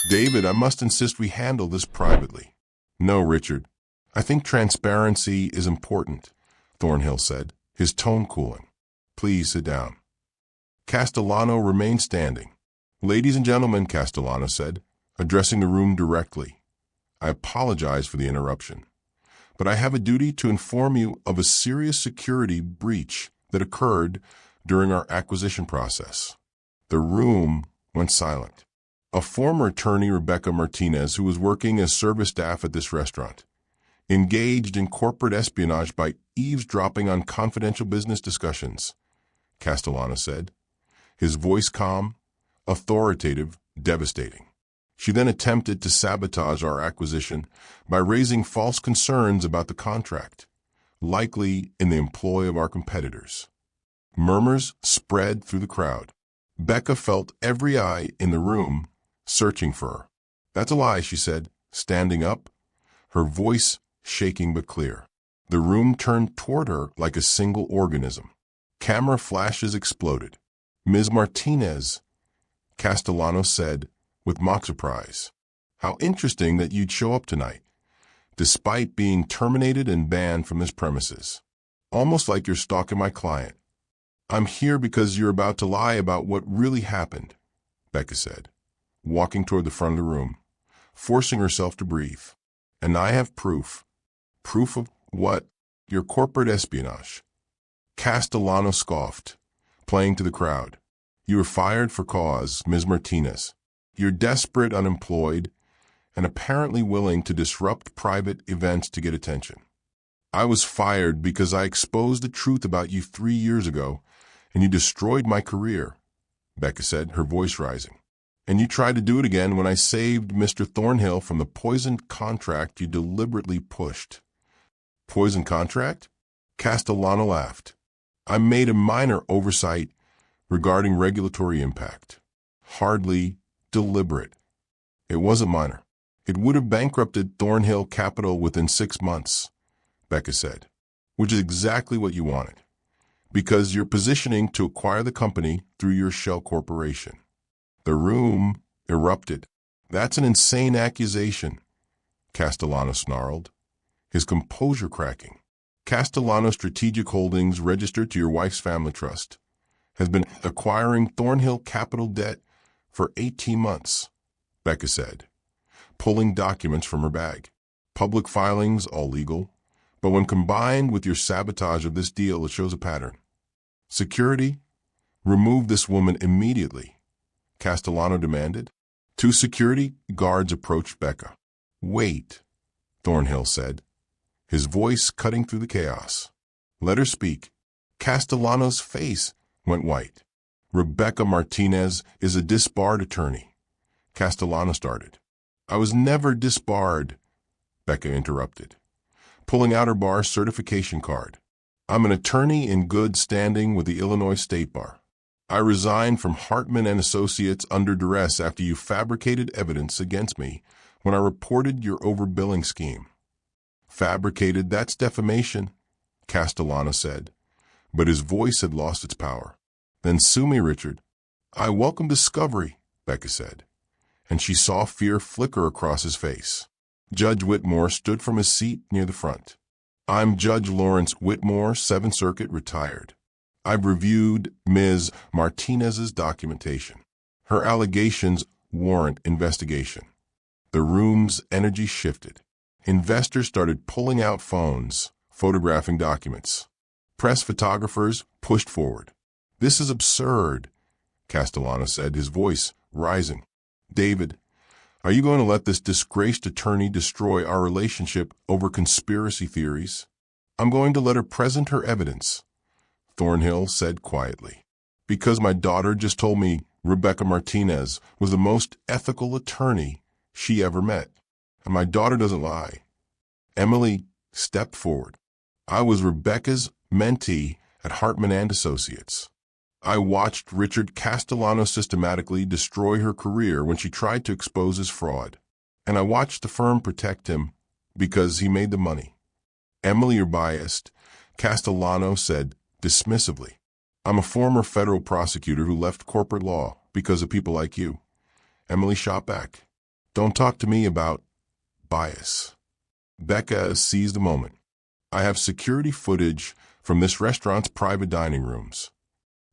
David, I must insist we handle this privately. No, Richard. I think transparency is important, Thornhill said, his tone cooling. Please sit down. Castellano remained standing. Ladies and gentlemen, Castellano said, addressing the room directly. I apologize for the interruption, but I have a duty to inform you of a serious security breach that occurred during our acquisition process. The room went silent. A former attorney, Rebecca Martinez, who was working as service staff at this restaurant, engaged in corporate espionage by eavesdropping on confidential business discussions, Castellano said, his voice calm, authoritative, devastating. She then attempted to sabotage our acquisition by raising false concerns about the contract, likely in the employ of our competitors. Murmurs spread through the crowd. Becca felt every eye in the room searching for her. That's a lie, she said, standing up, her voice shaking but clear. The room turned toward her like a single organism. Camera flashes exploded. Ms. Martinez, Castellano said with mock surprise. How interesting that you'd show up tonight, despite being terminated and banned from this premises. Almost like you're stalking my client. I'm here because you're about to lie about what really happened, Becca said, walking toward the front of the room, forcing herself to breathe. And I have proof. Proof of what? Your corporate espionage. Castellano scoffed, playing to the crowd. You were fired for cause, Ms. Martinez. You're desperate, unemployed, and apparently willing to disrupt private events to get attention. I was fired because I exposed the truth about you 3 years ago, and you destroyed my career, Becca said, her voice rising. And you tried to do it again when I saved Mr. Thornhill from the poisoned contract you deliberately pushed. Poison contract? Castellano laughed. I made a minor oversight regarding regulatory impact. Hardly deliberate. It wasn't minor. It would have bankrupted Thornhill Capital within 6 months, Becca said, which is exactly what you wanted, because you're positioning to acquire the company through your shell corporation. The room erupted. That's an insane accusation, Castellano snarled, his composure cracking. Castellano Strategic Holdings, registered to your wife's family trust, has been acquiring Thornhill Capital debt for 18 months, Becca said, pulling documents from her bag. Public filings, all legal, but when combined with your sabotage of this deal, it shows a pattern. Security, remove this woman immediately, Castellano demanded. 2 security guards approached Becca. Wait, Thornhill said, his voice cutting through the chaos. Let her speak. Castellano's face went white. Rebecca Martinez is a disbarred attorney, Castellano started. I was never disbarred, Becca interrupted, pulling out her bar certification card. I'm an attorney in good standing with the Illinois State Bar. I resigned from Hartman and Associates under duress after you fabricated evidence against me when I reported your overbilling scheme. Fabricated, that's defamation, Castellano said, but his voice had lost its power. Then sue me, Richard. I welcome discovery, Becca said, and she saw fear flicker across his face. Judge Whitmore stood from his seat near the front. I'm Judge Lawrence Whitmore, 7th Circuit, retired. I've reviewed Ms. Martinez's documentation. Her allegations warrant investigation. The room's energy shifted. Investors started pulling out phones, photographing documents. Press photographers pushed forward. This is absurd, Castellano said, his voice rising. David, are you going to let this disgraced attorney destroy our relationship over conspiracy theories? I'm going to let her present her evidence, Thornhill said quietly. Because my daughter just told me Rebecca Martinez was the most ethical attorney she ever met. And my daughter doesn't lie. Emily stepped forward. I was Rebecca's mentee at Hartman and Associates. I watched Richard Castellano systematically destroy her career when she tried to expose his fraud. And I watched the firm protect him because he made the money. Emily, you're biased, Castellano said dismissively. I'm a former federal prosecutor who left corporate law because of people like you. Emily shot back. Don't talk to me about bias. Becca seized the moment. I have security footage from this restaurant's private dining rooms.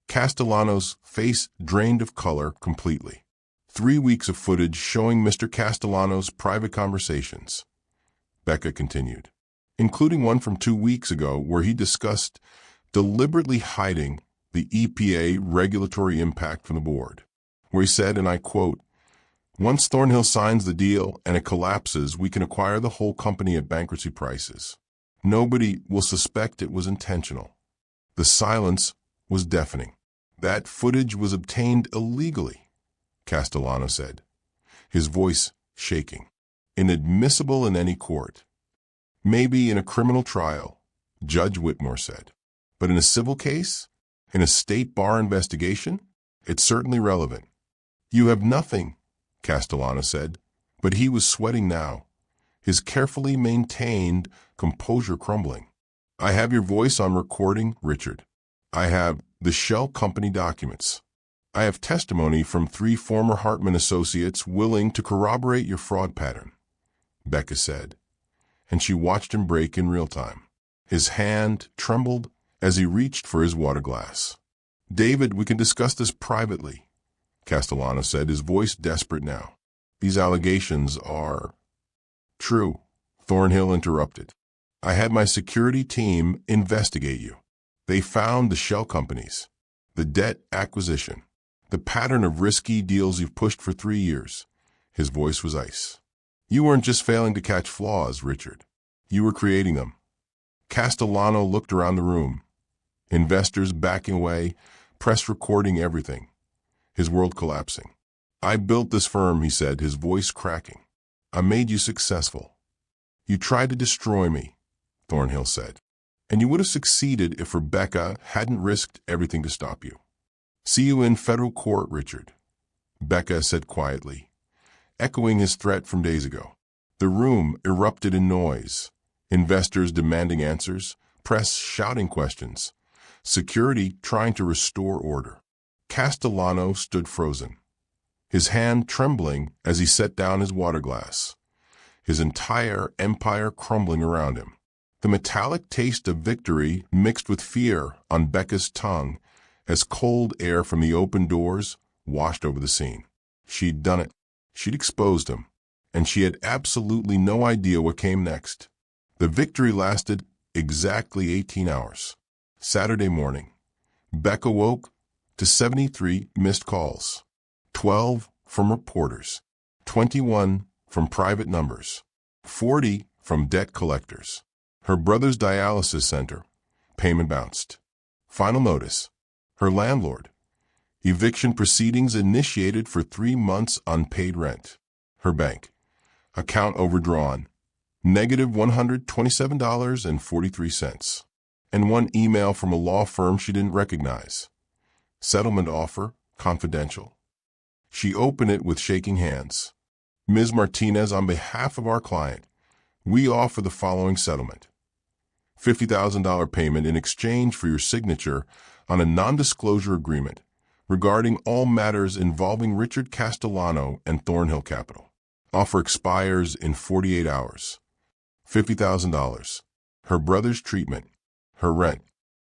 Castellano's face drained of color completely. 3 weeks of footage showing Mr. Castellano's private conversations. Becca continued, including one from 2 weeks ago where he discussed deliberately hiding the EPA regulatory impact from the board, where he said, and I quote, "Once Thornhill signs the deal and it collapses, we can acquire the whole company at bankruptcy prices. Nobody will suspect it was intentional." The silence was deafening. That footage was obtained illegally, Castellano said, his voice shaking. Inadmissible in any court. Maybe in a criminal trial, Judge Whitmore said. But in a civil case? In a state bar investigation? It's certainly relevant. You have nothing, Castellano said, but he was sweating now, his carefully maintained composure crumbling. I have your voice on recording, Richard. I have the Shell Company documents. I have testimony from 3 former Hartman associates willing to corroborate your fraud pattern, Becca said, and she watched him break in real time. His hand trembled as he reached for his water glass. David, we can discuss this privately, Castellano said, his voice desperate now. These allegations are true, Thornhill interrupted. I had my security team investigate you. They found the shell companies, the debt acquisition, the pattern of risky deals you've pushed for 3 years. His voice was ice. You weren't just failing to catch flaws, Richard. You were creating them. Castellano looked around the room. Investors backing away, press recording everything. His world collapsing. I built this firm, he said, his voice cracking. I made you successful. You tried to destroy me, Thornhill said. And you would have succeeded if Rebecca hadn't risked everything to stop you. See you in federal court, Richard, Becca said quietly, echoing his threat from days ago. The room erupted in noise. Investors demanding answers, press shouting questions, security trying to restore order. Castellano stood frozen, his hand trembling as he set down his water glass, his entire empire crumbling around him. The metallic taste of victory mixed with fear on Becca's tongue as cold air from the open doors washed over the scene. She'd done it. She'd exposed him, and she had absolutely no idea what came next. The victory lasted exactly 18 hours. Saturday morning, Becca woke to 73 missed calls, 12 from reporters, 21 from private numbers, 40 from debt collectors. Her brother's dialysis center, payment bounced. Final notice, her landlord, eviction proceedings initiated for 3 months unpaid rent. Her bank, account overdrawn, negative $127.43. And one email from a law firm she didn't recognize. Settlement offer, confidential. She opened it with shaking hands. Ms. Martinez, on behalf of our client, we offer the following settlement. $50,000 payment in exchange for your signature on a non-disclosure agreement regarding all matters involving Richard Castellano and Thornhill Capital. Offer expires in 48 hours. $50,000. Her brother's treatment, her rent,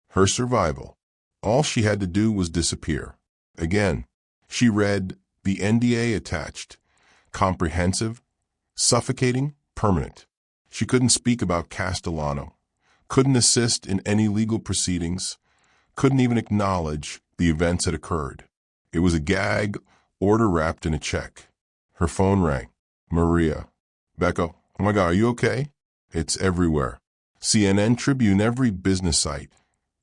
her survival. All she had to do was disappear. Again, she read the NDA attached. Comprehensive, suffocating, permanent. She couldn't speak about Castellano, couldn't assist in any legal proceedings, couldn't even acknowledge the events that occurred. It was a gag order wrapped in a check. Her phone rang. Maria. Becca, oh my God, are you okay? It's everywhere. CNN, Tribune, every business site,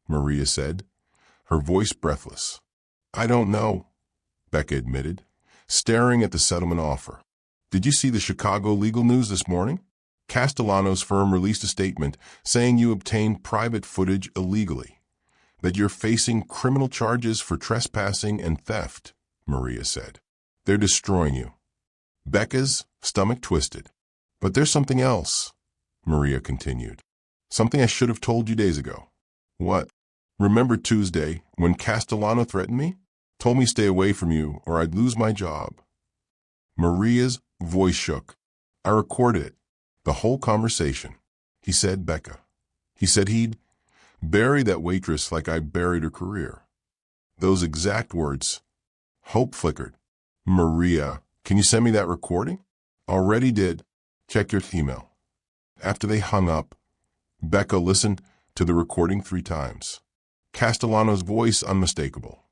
Maria said, her voice breathless. I don't know, Becca admitted, staring at the settlement offer. Did you see the Chicago legal news this morning? Castellano's firm released a statement saying you obtained private footage illegally, that you're facing criminal charges for trespassing and theft, Maria said. They're destroying you. Becca's stomach twisted. But there's something else, Maria continued. Something I should have told you days ago. What? Remember Tuesday when Castellano threatened me? Told me stay away from you or I'd lose my job. Maria's voice shook. I recorded it. The whole conversation. He said, Becca. He said he'd bury that waitress like I buried her career. Those exact words. Hope flickered. Maria, can you send me that recording? Already did. Check your email. After they hung up, Becca listened to the recording 3 times. Castellano's voice unmistakable.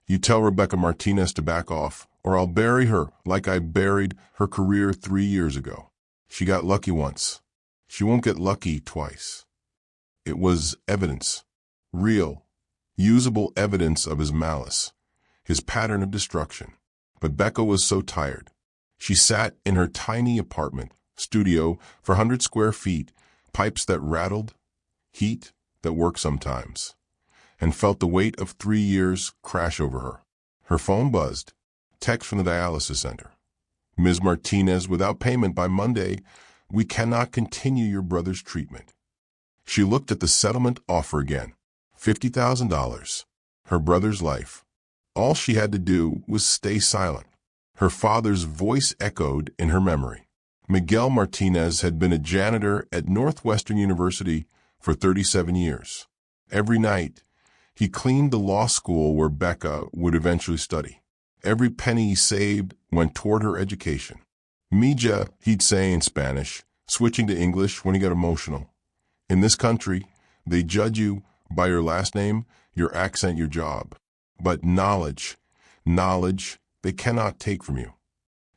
You tell Rebecca Martinez to back off, or I'll bury her like I buried her career 3 years ago. She got lucky once. She won't get lucky twice. It was evidence. Real, usable evidence of his malice, his pattern of destruction. But Becca was so tired. She sat in her tiny apartment, studio for 100 square feet, pipes that rattled, heat that worked sometimes, and felt the weight of 3 years crash over her. Her phone buzzed. Text from the dialysis center. Ms. Martinez, without payment by Monday, we cannot continue your brother's treatment. She looked at the settlement offer again. $50,000. Her brother's life. All she had to do was stay silent. Her father's voice echoed in her memory. Miguel Martinez had been a janitor at Northwestern University for 37 years. Every night, he cleaned the law school where Becca would eventually study. Every penny he saved went toward her education. Mija, he'd say in Spanish, switching to English when he got emotional. In this country, they judge you by your last name, your accent, your job. But knowledge, they cannot take from you.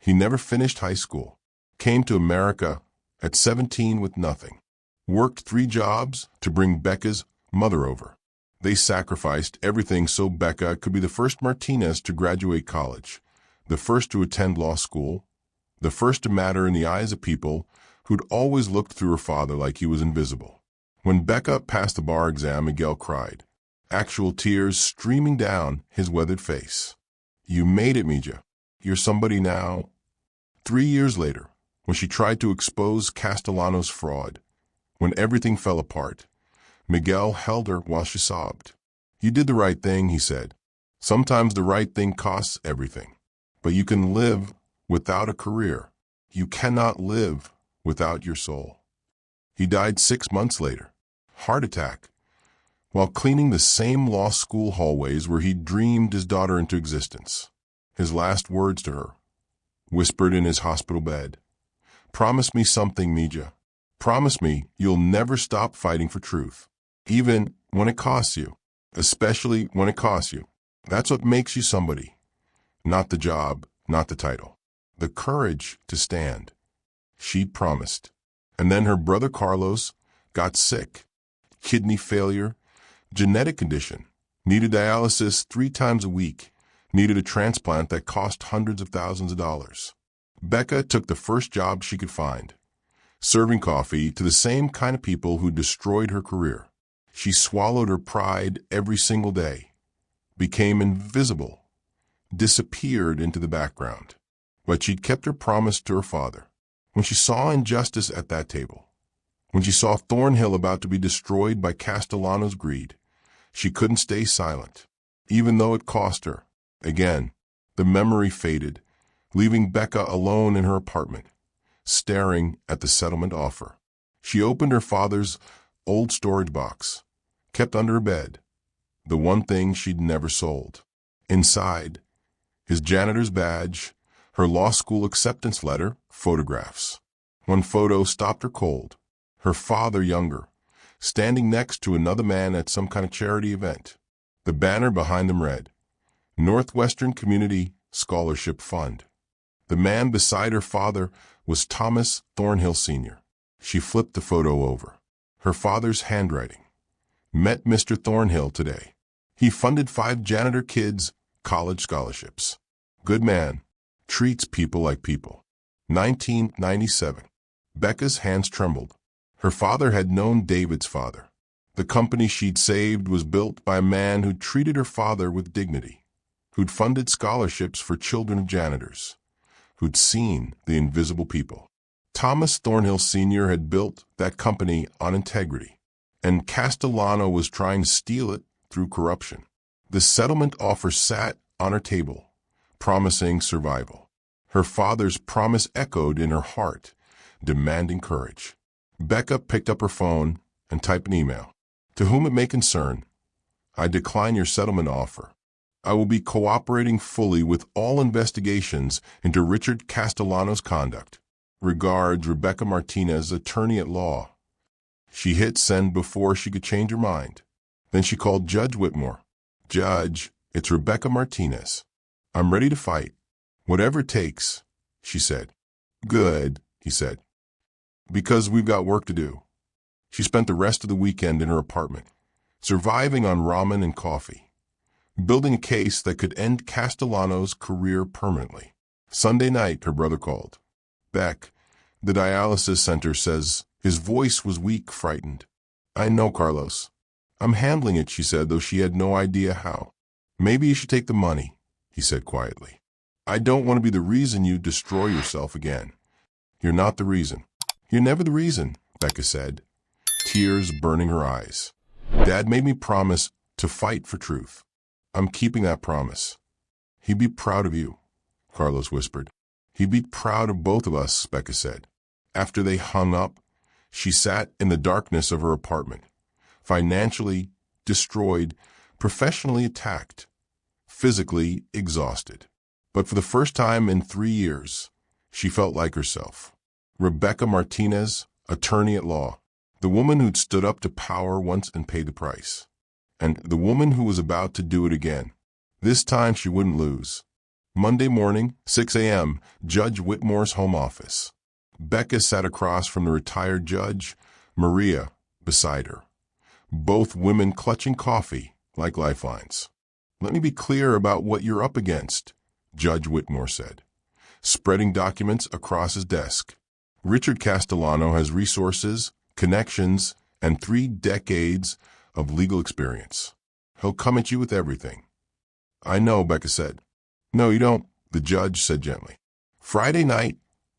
He never finished high school, came to America at 17 with nothing, worked 3 jobs to bring Becca's mother over. They sacrificed everything so Becca could be the first Martinez to graduate college, the first to attend law school, the first to matter in the eyes of people who'd always looked through her father like he was invisible. When Becca passed the bar exam, Miguel cried, actual tears streaming down his weathered face. You made it, Mija. You're somebody now. 3 years later, when she tried to expose Castellano's fraud, when everything fell apart, Miguel held her while she sobbed. You did the right thing, he said. Sometimes the right thing costs everything. But you can live without a career. You cannot live without your soul. He died 6 months later. Heart attack. While cleaning the same law school hallways where he dreamed his daughter into existence. His last words to her, whispered in his hospital bed. Promise me something, Mija. Promise me you'll never stop fighting for truth. Even when it costs you. Especially when it costs you. That's what makes you somebody. Not the job, not the title. The courage to stand. She'd promised. And then her brother Carlos got sick. Kidney failure. Genetic condition. Needed dialysis 3 times a week. Needed a transplant that cost hundreds of thousands of dollars. Becca took the first job she could find. Serving coffee to the same kind of people who destroyed her career. She swallowed her pride every single day, became invisible, disappeared into the background. But she'd kept her promise to her father. When she saw injustice at that table, when she saw Thornhill about to be destroyed by Castellano's greed, she couldn't stay silent, even though it cost her. Again, the memory faded, leaving Becca alone in her apartment, staring at the settlement offer. She opened her father's old storage box, kept under her bed, the one thing she'd never sold. Inside, his janitor's badge, her law school acceptance letter, photographs. One photo stopped her cold. Her father younger, standing next to another man at some kind of charity event. The banner behind them read, Northwestern Community Scholarship Fund. The man beside her father was Thomas Thornhill Sr. She flipped the photo over. Her father's handwriting. Met Mr. Thornhill today. He funded 5 janitor kids' college scholarships. Good man. Treats people like people. 1997. Becca's hands trembled. Her father had known David's father. The company she'd saved was built by a man who'd treated her father with dignity, who'd funded scholarships for children of janitors, who'd seen the invisible people. Thomas Thornhill Sr. had built that company on integrity, and Castellano was trying to steal it through corruption. The settlement offer sat on her table, promising survival. Her father's promise echoed in her heart, demanding courage. Becca picked up her phone and typed an email. To whom it may concern, I decline your settlement offer. I will be cooperating fully with all investigations into Richard Castellano's conduct. Regards, Rebecca Martinez, attorney at law. She hit send before she could change her mind. Then she called Judge Whitmore. Judge, it's Rebecca Martinez. I'm ready to fight. Whatever it takes, she said. Good, he said. Because we've got work to do. She spent the rest of the weekend in her apartment, surviving on ramen and coffee, building a case that could end Castellano's career permanently. Sunday night, her brother called. Beck, the dialysis center says. His voice was weak, frightened. I know, Carlos. I'm handling it, she said, though she had no idea how. Maybe you should take the money, he said quietly. I don't want to be the reason you destroy yourself again. You're not the reason. You're never the reason, Becca said, tears burning her eyes. Dad made me promise to fight for truth. I'm keeping that promise. He'd be proud of you, Carlos whispered. He'd be proud of both of us, Becca said. After they hung up, she sat in the darkness of her apartment, financially destroyed, professionally attacked, physically exhausted. But for the first time in 3 years, she felt like herself. Rebecca Martinez, attorney at law, the woman who'd stood up to power once and paid the price, and the woman who was about to do it again. This time she wouldn't lose. Monday morning, 6 a.m., Judge Whitmore's home office. Becca sat across from the retired judge, Maria, beside her. Both women clutching coffee like lifelines. Let me be clear about what you're up against, Judge Whitmore said, spreading documents across his desk. Richard Castellano has resources, connections, and 3 decades of legal experience. He'll come at you with everything. I know, Becca said. No, you don't, the judge said gently. Friday night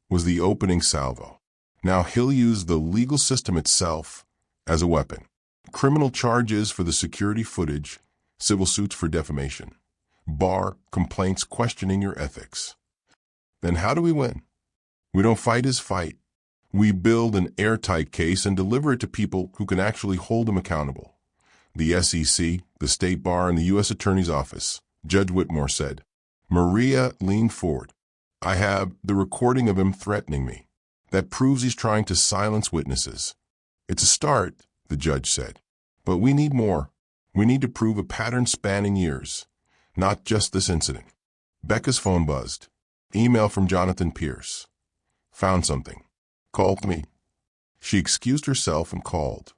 was the opening salvo. Now he'll use the legal system itself as a weapon. Criminal charges for the security footage, civil suits for defamation, bar complaints questioning your ethics. Then how do we win? We don't fight his fight. We build an airtight case and deliver it to people who can actually hold him accountable. The SEC, the State Bar, and the U.S. Attorney's Office, Judge Whitmore said. Maria leaned forward. I have the recording of him threatening me. That proves he's trying to silence witnesses. It's a start, the judge said. But we need more. We need to prove a pattern spanning years, not just this incident. Becca's phone buzzed. Email from Jonathan Pierce. Found something. Called me. She excused herself and called.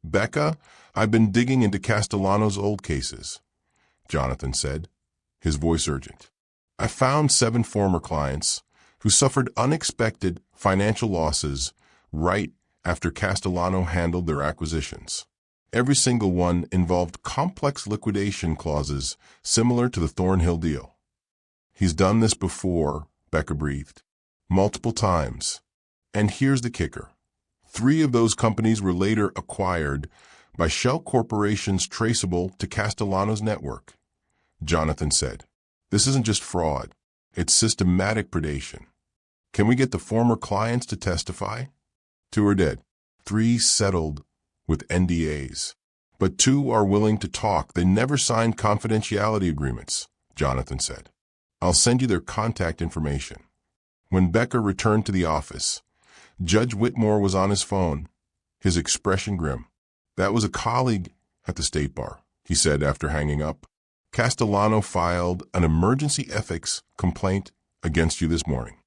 Becca, I've been digging into Castellano's old cases, Jonathan said, his voice urgent. I found 7 former clients who suffered unexpected financial losses right after Castellano handled their acquisitions. Every single one involved complex liquidation clauses similar to the Thornhill deal. He's done this before, Becca breathed. Multiple times. And here's the kicker. 3 of those companies were later acquired by shell corporations traceable to Castellano's network, Jonathan said. This isn't just fraud. It's systematic predation. Can we get the former clients to testify? 2 are dead. 3 settled with NDAs. But 2 are willing to talk. They never signed confidentiality agreements, Jonathan said. I'll send you their contact information. When Becca returned to the office, Judge Whitmore was on his phone, his expression grim. That was a colleague at the State Bar, he said after hanging up. Castellano filed an emergency ethics complaint against you this morning.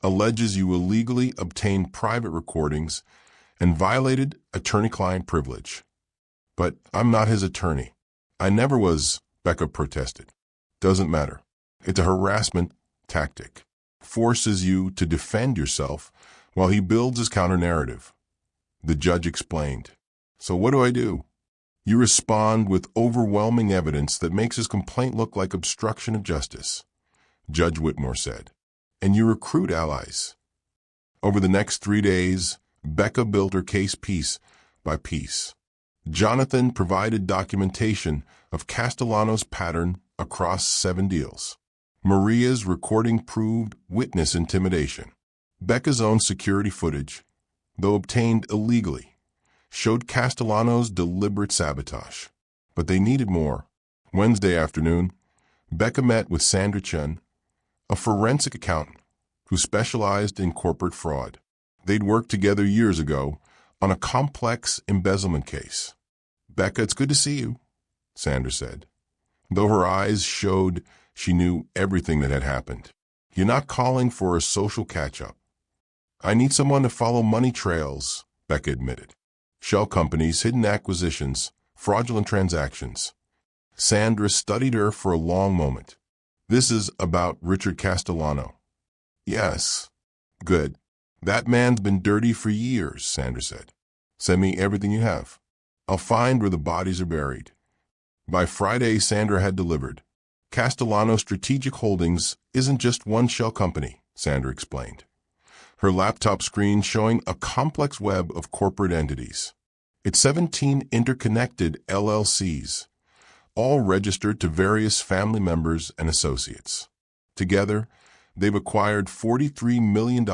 Alleges you illegally obtained private recordings and violated attorney-client privilege. But I'm not his attorney. I never was, Becca protested. Doesn't matter. It's a harassment tactic. Forces you to defend yourself while he builds his counter-narrative. The judge explained. So what do I do? You respond with overwhelming evidence that makes his complaint look like obstruction of justice, Judge Whitmore said. And you recruit allies. Over the next 3 days, Becca built her case piece by piece. Jonathan provided documentation of Castellano's pattern across 7 deals. Maria's recording proved witness intimidation. Becca's own security footage, though obtained illegally, showed Castellano's deliberate sabotage. But they needed more. Wednesday afternoon, Becca met with Sandra Chen, a forensic accountant who specialized in corporate fraud. They'd worked together years ago on a complex embezzlement case. "Becca, it's good to see you," Sandra said, though her eyes showed she knew everything that had happened. "You're not calling for a social catch-up." "I need someone to follow money trails," Becca admitted. "Shell companies, hidden acquisitions, fraudulent transactions." Sandra studied her for a long moment. "This is about Richard Castellano." "Yes." "Good. That man's been dirty for years," Sandra said. "Send me everything you have. I'll find where the bodies are buried." By Friday, Sandra had delivered. "Castellano Strategic Holdings isn't just one shell company," Sandra explained, her laptop screen showing a complex web of corporate entities. It's 17 interconnected LLCs, all registered to various family members and associates. Together, they've acquired $43 million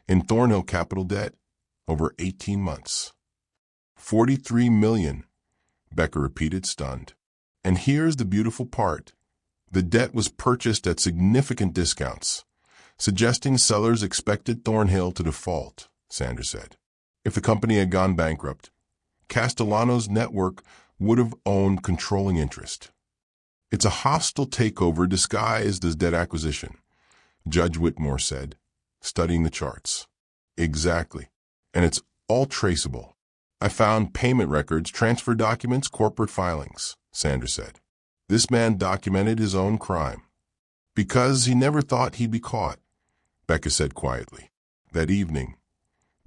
in Thornhill capital debt over 18 months. $43 million, Becca repeated, stunned. "And here's the beautiful part. The debt was purchased at significant discounts, suggesting sellers expected Thornhill to default," Sandra said. "If the company had gone bankrupt, Castellano's network would have owned controlling interest. It's a hostile takeover disguised as debt acquisition," Judge Whitmore said, studying the charts. "Exactly. And it's all traceable. I found payment records, transfer documents, corporate filings," Sandra said. "This man documented his own crime because he never thought he'd be caught," Becca said quietly. That evening,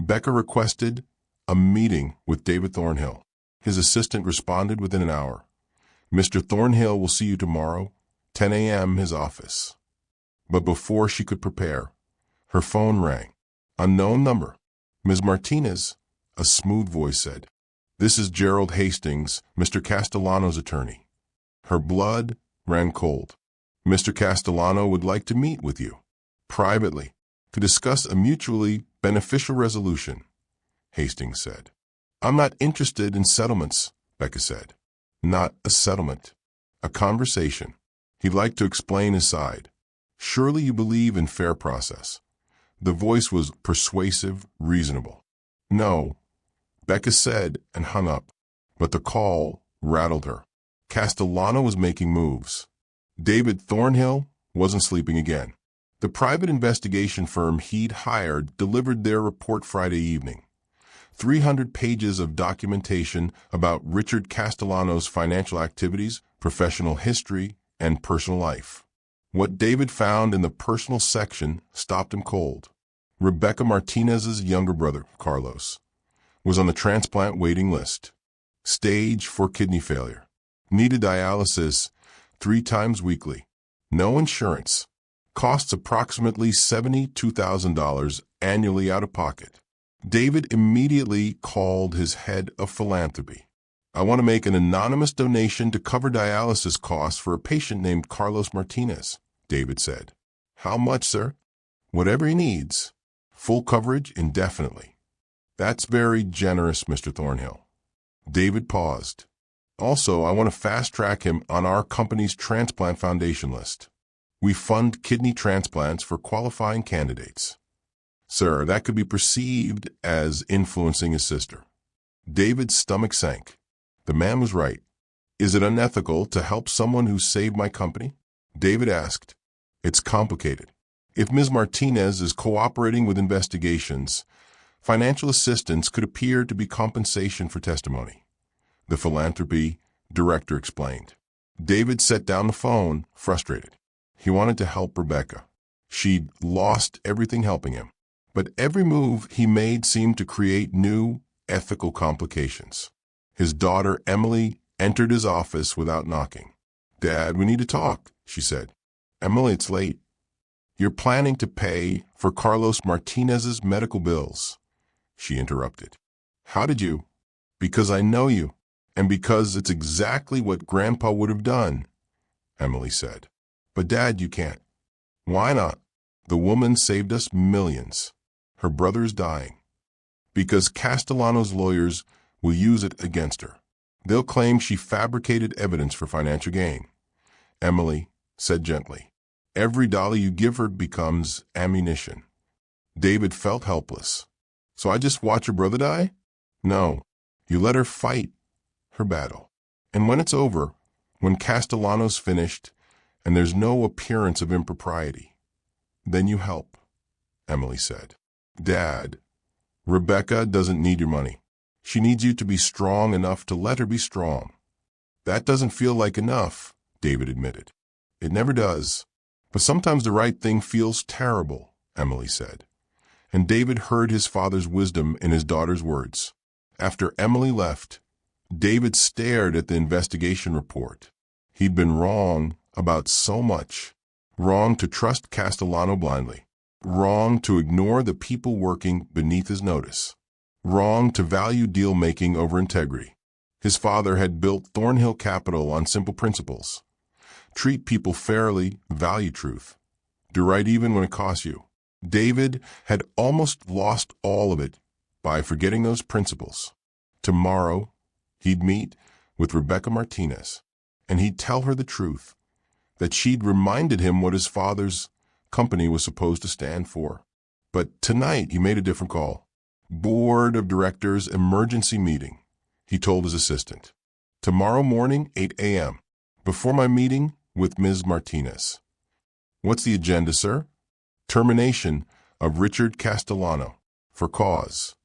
Becca requested a meeting with David Thornhill. His assistant responded within an hour. "Mr. Thornhill will see you tomorrow, 10 a.m., his office." But before she could prepare, her phone rang. Unknown number. "Ms. Martinez," a smooth voice said. "This is Gerald Hastings, Mr. Castellano's attorney." Her blood ran cold. "Mr. Castellano would like to meet with you, privately, to discuss a mutually beneficial resolution," Hastings said. "I'm not interested in settlements," Becca said. "Not a settlement. A conversation." He'd like to explain his side. "Surely you believe in fair process." The voice was persuasive, reasonable. "No," Becca said and hung up. But the call rattled her. Castellano was making moves. David Thornhill wasn't sleeping again. The private investigation firm he'd hired delivered their report Friday evening. 300 pages of documentation about Richard Castellano's financial activities, professional history, and personal life. What David found in the personal section stopped him cold. Rebecca Martinez's younger brother, Carlos, was on the transplant waiting list. Stage 4 kidney failure. Needed dialysis 3 times weekly. No insurance. Costs approximately $72,000 annually out of pocket. David immediately called his head of philanthropy. "I want to make an anonymous donation to cover dialysis costs for a patient named Carlos Martinez," David said. "How much, sir?" "Whatever he needs. Full coverage indefinitely." "That's very generous, Mr. Thornhill." David paused. "Also, I want to fast-track him on our company's transplant foundation list. We fund kidney transplants for qualifying candidates." "Sir, that could be perceived as influencing his sister." David's stomach sank. The man was right. "Is it unethical to help someone who saved my company?" David asked. "It's complicated. If Ms. Martinez is cooperating with investigations, financial assistance could appear to be compensation for testimony," the philanthropy director explained. David set down the phone, frustrated. He wanted to help Rebecca. She'd lost everything helping him. But every move he made seemed to create new, ethical complications. His daughter, Emily, entered his office without knocking. "Dad, we need to talk," she said. "Emily, it's late." "You're planning to pay for Carlos Martinez's medical bills," she interrupted. "How did you?" "Because I know you, and because it's exactly what Grandpa would have done," Emily said. But Dad, you can't. Why not? The woman saved us millions. Her brother's dying. Because Castellano's lawyers will use it against her. They'll claim she fabricated evidence for financial gain. Emily said gently, every dollar you give her becomes ammunition. David felt helpless. So I just watch her brother die? No, you let her fight her battle. And when it's over, when Castellano's finished and there's no appearance of impropriety, then you help, Emily said. Dad, Rebecca doesn't need your money. She needs you to be strong enough to let her be strong. That doesn't feel like enough, David admitted. It never does. But sometimes the right thing feels terrible, Emily said. And David heard his father's wisdom in his daughter's words. After Emily left, David stared at the investigation report. He'd been wrong about so much. Wrong to trust Castellano blindly. Wrong to ignore the people working beneath his notice. Wrong to value deal-making over integrity. His father had built Thornhill Capital on simple principles. Treat people fairly, value truth. Do right even when it costs you. David had almost lost all of it by forgetting those principles. Tomorrow, he'd meet with Rebecca Martinez, and he'd tell her the truth, that she'd reminded him what his father's company was supposed to stand for. But tonight, he made a different call. Board of Directors emergency meeting, he told his assistant. Tomorrow morning, 8 a.m., before my meeting with Ms. Martinez. What's the agenda, sir? Termination of Richard Castellano for cause.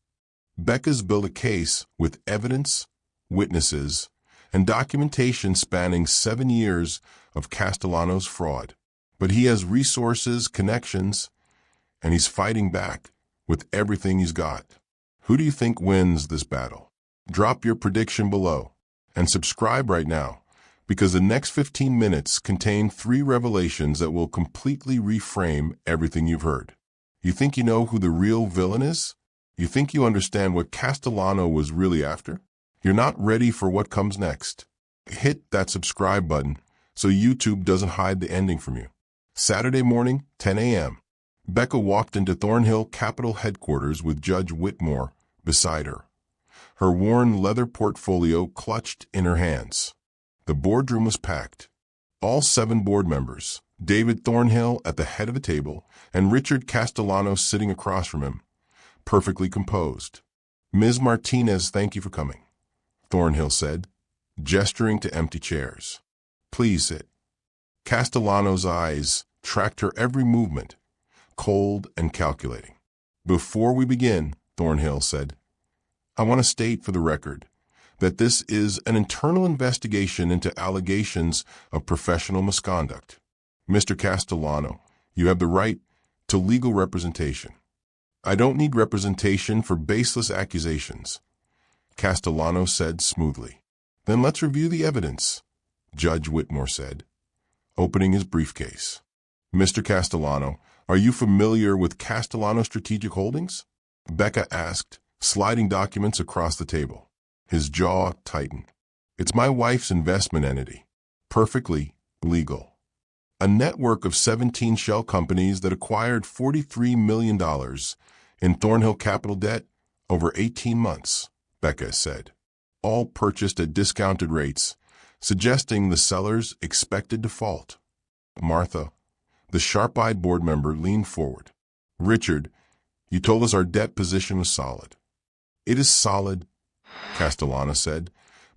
Becca's built a case with evidence, witnesses, and documentation spanning 7 years of Castellano's fraud. But he has resources, connections, and he's fighting back with everything he's got. Who do you think wins this battle? Drop your prediction below and subscribe right now, because the next 15 minutes contain 3 revelations that will completely reframe everything you've heard. You think you know who the real villain is? You think you understand what Castellano was really after? You're not ready for what comes next. Hit that subscribe button so YouTube doesn't hide the ending from you. Saturday morning, 10 a.m. Becca walked into Thornhill Capital headquarters with Judge Whitmore beside her, her worn leather portfolio clutched in her hands. The boardroom was packed. All 7 board members, David Thornhill at the head of the table and Richard Castellano sitting across from him, perfectly composed. Ms. Martinez, thank you for coming, Thornhill said, gesturing to empty chairs. Please sit. Castellano's eyes tracked her every movement, cold and calculating. Before we begin, Thornhill said, I want to state for the record that this is an internal investigation into allegations of professional misconduct. Mr. Castellano, you have the right to legal representation. I don't need representation for baseless accusations, Castellano said smoothly. Then let's review the evidence, Judge Whitmore said, opening his briefcase. Mr. Castellano, are you familiar with Castellano Strategic Holdings? Becca asked, sliding documents across the table. His jaw tightened. It's my wife's investment entity. Perfectly legal. A network of 17 shell companies that acquired $43 million in Thornhill Capital debt over 18 months, Becca said. All purchased at discounted rates, suggesting the sellers expected default. Martha, the sharp-eyed board member, leaned forward. Richard, you told us our debt position was solid. It is solid, Castellano said,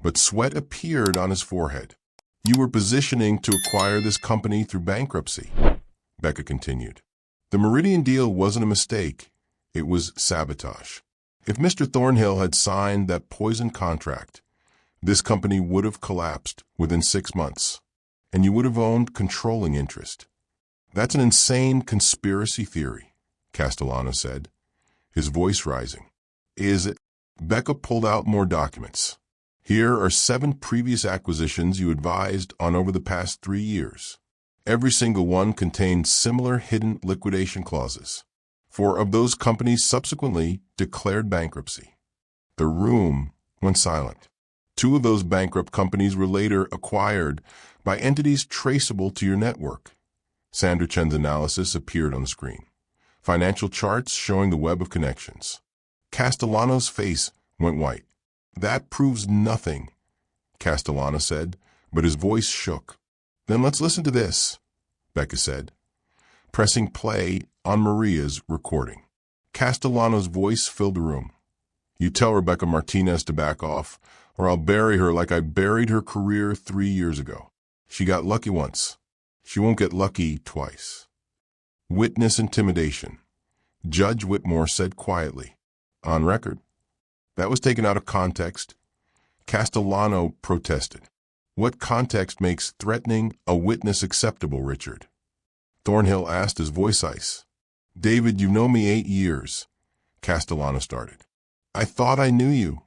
but sweat appeared on his forehead. You were positioning to acquire this company through bankruptcy, Becca continued. The Meridian deal wasn't a mistake. It was sabotage. If Mr. Thornhill had signed that poison contract, this company would have collapsed within 6 months, and you would have owned controlling interest. That's an insane conspiracy theory, Castellano said, his voice rising. Is it? Becca pulled out more documents. Here are 7 previous acquisitions you advised on over the past 3 years. Every single one contained similar hidden liquidation clauses. 4 of those companies subsequently declared bankruptcy. The room went silent. 2 of those bankrupt companies were later acquired by entities traceable to your network. Sandra Chen's analysis appeared on the screen. Financial charts showing the web of connections. Castellano's face went white. That proves nothing, Castellano said, but his voice shook. Then let's listen to this, Becca said, pressing play on Maria's recording. Castellano's voice filled the room. You tell Rebecca Martinez to back off, or I'll bury her like I buried her career 3 years ago. She got lucky once. She won't get lucky twice. Witness intimidation, Judge Whitmore said quietly. On record. That was taken out of context. Castellano protested. What context makes threatening a witness acceptable, Richard? Thornhill asked, his voice ice. David, you've known me 8 years, Castellano started. I thought I knew you,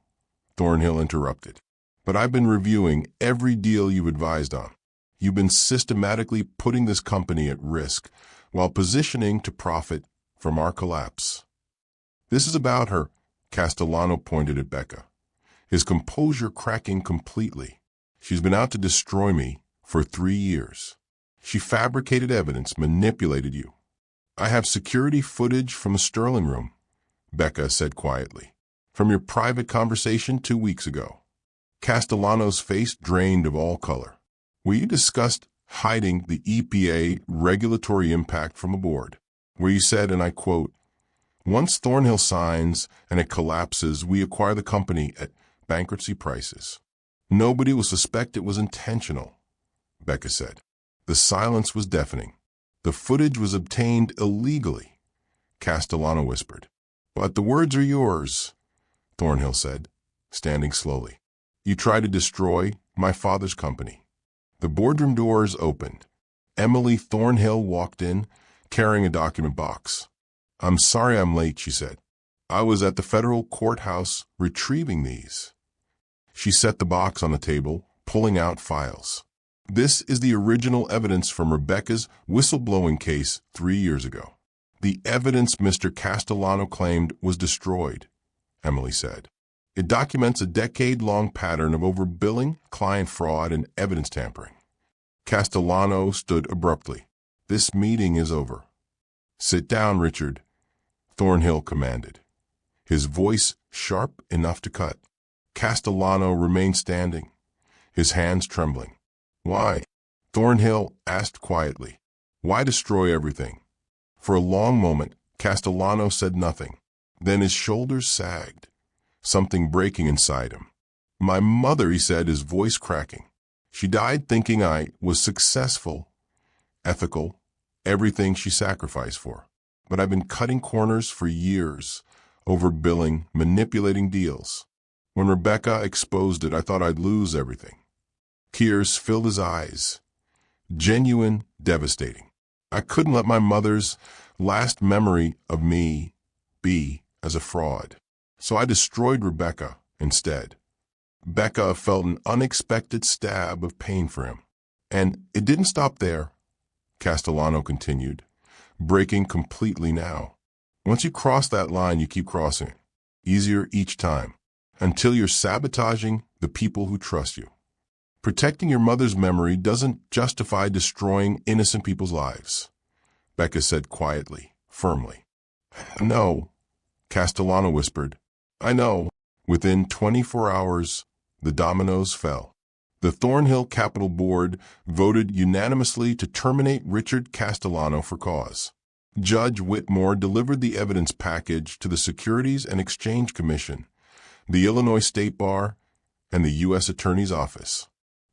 Thornhill interrupted. But I've been reviewing every deal you've advised on. You've been systematically putting this company at risk while positioning to profit from our collapse. This is about her, Castellano pointed at Becca, his composure cracking completely. She's been out to destroy me for 3 years. She fabricated evidence, manipulated you. I have security footage from the Sterling room, Becca said quietly, from your private conversation 2 weeks ago. Castellano's face drained of all color. Where you discussed hiding the EPA regulatory impact from a board, where you said, and I quote, once Thornhill signs and it collapses, we acquire the company at bankruptcy prices. Nobody will suspect it was intentional, Becca said. The silence was deafening. The footage was obtained illegally, Castellano whispered. But the words are yours, Thornhill said, standing slowly. You tried to destroy my father's company. The boardroom doors opened. Emily Thornhill walked in, carrying a document box. I'm sorry I'm late, she said. I was at the federal courthouse retrieving these. She set the box on the table, pulling out files. This is the original evidence from Rebecca's whistleblowing case 3 years ago. The evidence Mr. Castellano claimed was destroyed, Emily said. It documents a decade-long pattern of overbilling, client fraud, and evidence tampering. Castellano stood abruptly. This meeting is over. Sit down, Richard, Thornhill commanded, his voice sharp enough to cut. Castellano remained standing, his hands trembling. Why? Thornhill asked quietly. Why destroy everything? For a long moment, Castellano said nothing. Then his shoulders sagged, something breaking inside him. My mother, he said, his voice cracking. She died thinking I was successful, ethical, everything she sacrificed for. But I've been cutting corners for years, overbilling, manipulating deals. When Rebecca exposed it, I thought I'd lose everything. Tears filled his eyes. Genuine, devastating. I couldn't let my mother's last memory of me be as a fraud. So I destroyed Rebecca instead. Becca felt an unexpected stab of pain for him. And it didn't stop there, Castellano continued, breaking completely now. Once you cross that line, you keep crossing it, easier each time, until you're sabotaging the people who trust you. Protecting your mother's memory doesn't justify destroying innocent people's lives, Becca said quietly, firmly. No, Castellano whispered. I know. Within 24 hours, the dominoes fell. The Thornhill Capital Board voted unanimously to terminate Richard Castellano for cause. Judge Whitmore delivered the evidence package to the Securities and Exchange Commission, the Illinois State Bar, and the U.S. Attorney's Office.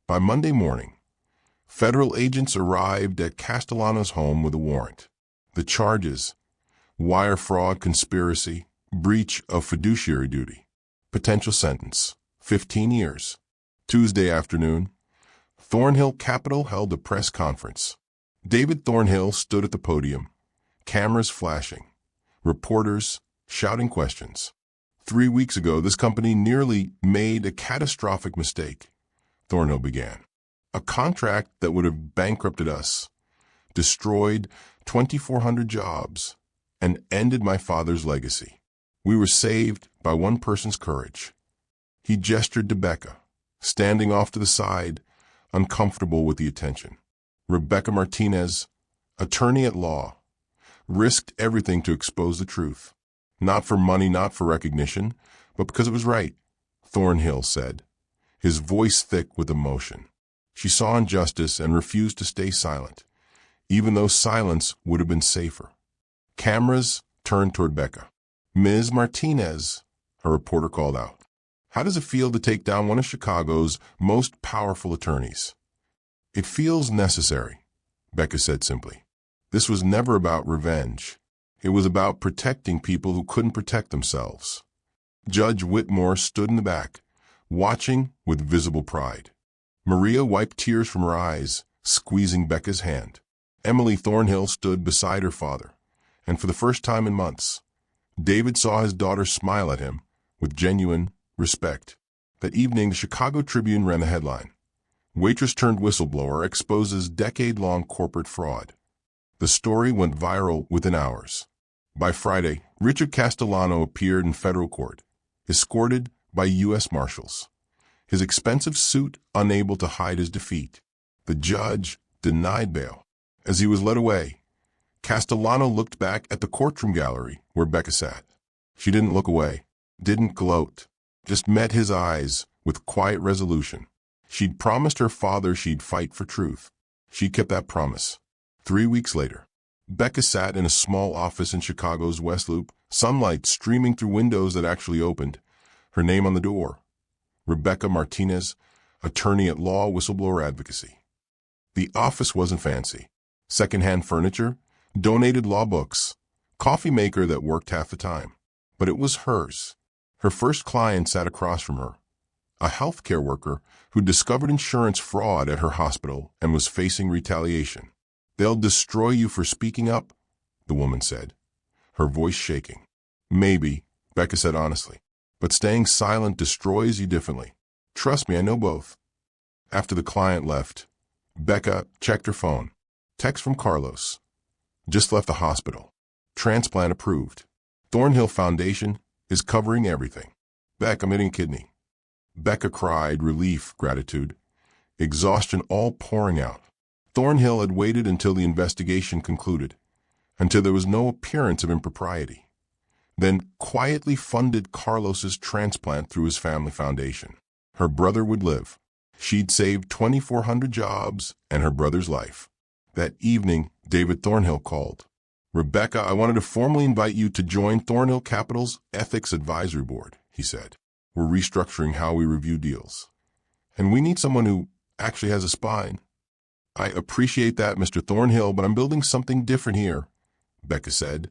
By Monday morning, federal agents arrived at Castellano's home with a warrant. The charges: wire fraud, conspiracy, breach of fiduciary duty. Potential sentence: 15 years. Tuesday afternoon, Thornhill Capital held a press conference. David Thornhill stood at the podium, cameras flashing, reporters shouting questions. 3 weeks ago, this company nearly made a catastrophic mistake, Thornhill began. A contract that would have bankrupted us, destroyed 2,400 jobs, and ended my father's legacy. We were saved by one person's courage. He gestured to Becca, standing off to the side, uncomfortable with the attention. Rebecca Martinez, attorney at law, risked everything to expose the truth. Not for money, not for recognition, but because it was right, Thornhill said, his voice thick with emotion. She saw injustice and refused to stay silent, even though silence would have been safer. Cameras turned toward Becca. "Ms. Martinez," a reporter called out. "How does it feel to take down one of Chicago's most powerful attorneys?" "It feels necessary," Becca said simply. This was never about revenge. It was about protecting people who couldn't protect themselves. Judge Whitmore stood in the back, watching with visible pride. Maria wiped tears from her eyes, squeezing Becca's hand. Emily Thornhill stood beside her father, and for the first time in months, David saw his daughter smile at him with genuine respect. That evening, the Chicago Tribune ran the headline, "Waitress turned whistleblower exposes decade-long corporate fraud." The story went viral within hours. By Friday, Richard Castellano appeared in federal court, escorted by U.S. Marshals, his expensive suit unable to hide his defeat. The judge denied bail. As he was led away, Castellano looked back at the courtroom gallery where Becca sat. She didn't look away, didn't gloat, just met his eyes with quiet resolution. She'd promised her father she'd fight for truth. She kept that promise. 3 weeks later, Becca sat in a small office in Chicago's West Loop, sunlight streaming through windows that actually opened, her name on the door, Rebecca Martinez, attorney at law, whistleblower advocacy. The office wasn't fancy. Secondhand furniture, donated law books, coffee maker that worked half the time. But it was hers. Her first client sat across from her, a healthcare worker who discovered insurance fraud at her hospital and was facing retaliation. "They'll destroy you for speaking up," the woman said, her voice shaking. "Maybe," Becca said honestly, "but staying silent destroys you differently. Trust me, I know both." After the client left, Becca checked her phone. Text from Carlos. "Just left the hospital. Transplant approved. Thornhill Foundation is covering everything. Beck, I'm getting a kidney." Becca cried, relief, gratitude, exhaustion all pouring out. Thornhill had waited until the investigation concluded, until there was no appearance of impropriety, then quietly funded Carlos's transplant through his family foundation. Her brother would live. She'd saved 2,400 jobs and her brother's life. That evening, David Thornhill called. "Rebecca, I wanted to formally invite you to join Thornhill Capital's Ethics Advisory Board," he said. "We're restructuring how we review deals, and we need someone who actually has a spine." "I appreciate that, Mr. Thornhill, but I'm building something different here," Becca said,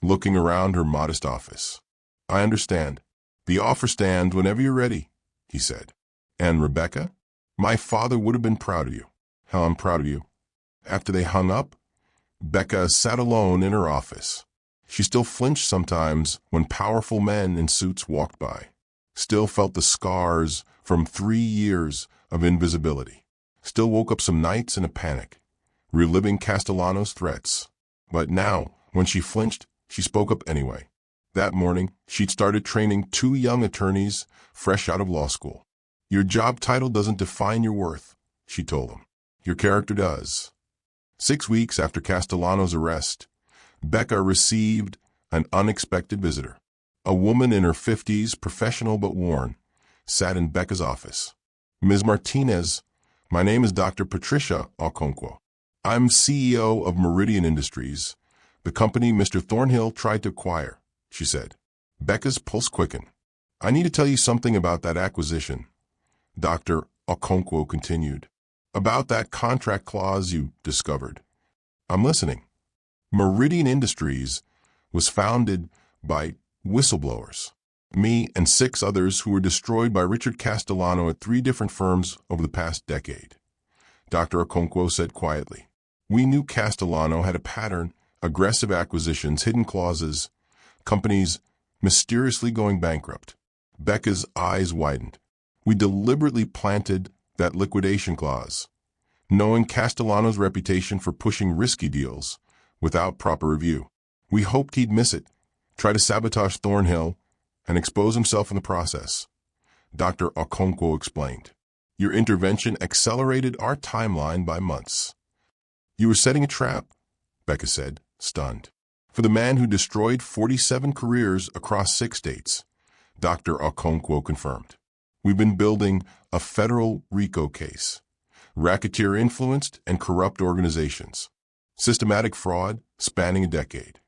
looking around her modest office. "I understand. The offer stands whenever you're ready," he said. "And Rebecca, my father would have been proud of you." "How I'm proud of you." After they hung up, Becca sat alone in her office. She still flinched sometimes when powerful men in suits walked by, still felt the scars from 3 years of invisibility, still woke up some nights in a panic, reliving Castellano's threats. But now, when she flinched, she spoke up anyway. That morning, she'd started training 2 young attorneys fresh out of law school. "Your job title doesn't define your worth," she told them. "Your character does." 6 weeks after Castellano's arrest, Becca received an unexpected visitor. A woman in her 50s, professional but worn, sat in Becca's office. "Ms. Martinez, my name is Dr. Patricia Okonkwo. I'm CEO of Meridian Industries, the company Mr. Thornhill tried to acquire," she said. Becca's pulse quickened. "I need to tell you something about that acquisition," Dr. Okonkwo continued. "About that contract clause you discovered." "I'm listening." Meridian Industries was founded by whistleblowers, me and 6 others who were destroyed by Richard Castellano at 3 different firms over the past decade, Dr. Okonkwo said quietly. "We knew Castellano had a pattern, aggressive acquisitions, hidden clauses, companies mysteriously going bankrupt." Becca's eyes widened. "We deliberately planted that liquidation clause, knowing Castellano's reputation for pushing risky deals without proper review. We hoped he'd miss it, try to sabotage Thornhill, and expose himself in the process," Dr. Okonkwo explained. "Your intervention accelerated our timeline by months. You were setting a trap, Becca said, stunned. For the man who destroyed 47 careers across 6 states, Dr. Okonkwo confirmed. We've been building a federal RICO case. Racketeer-influenced and corrupt organizations. Systematic fraud spanning a decade.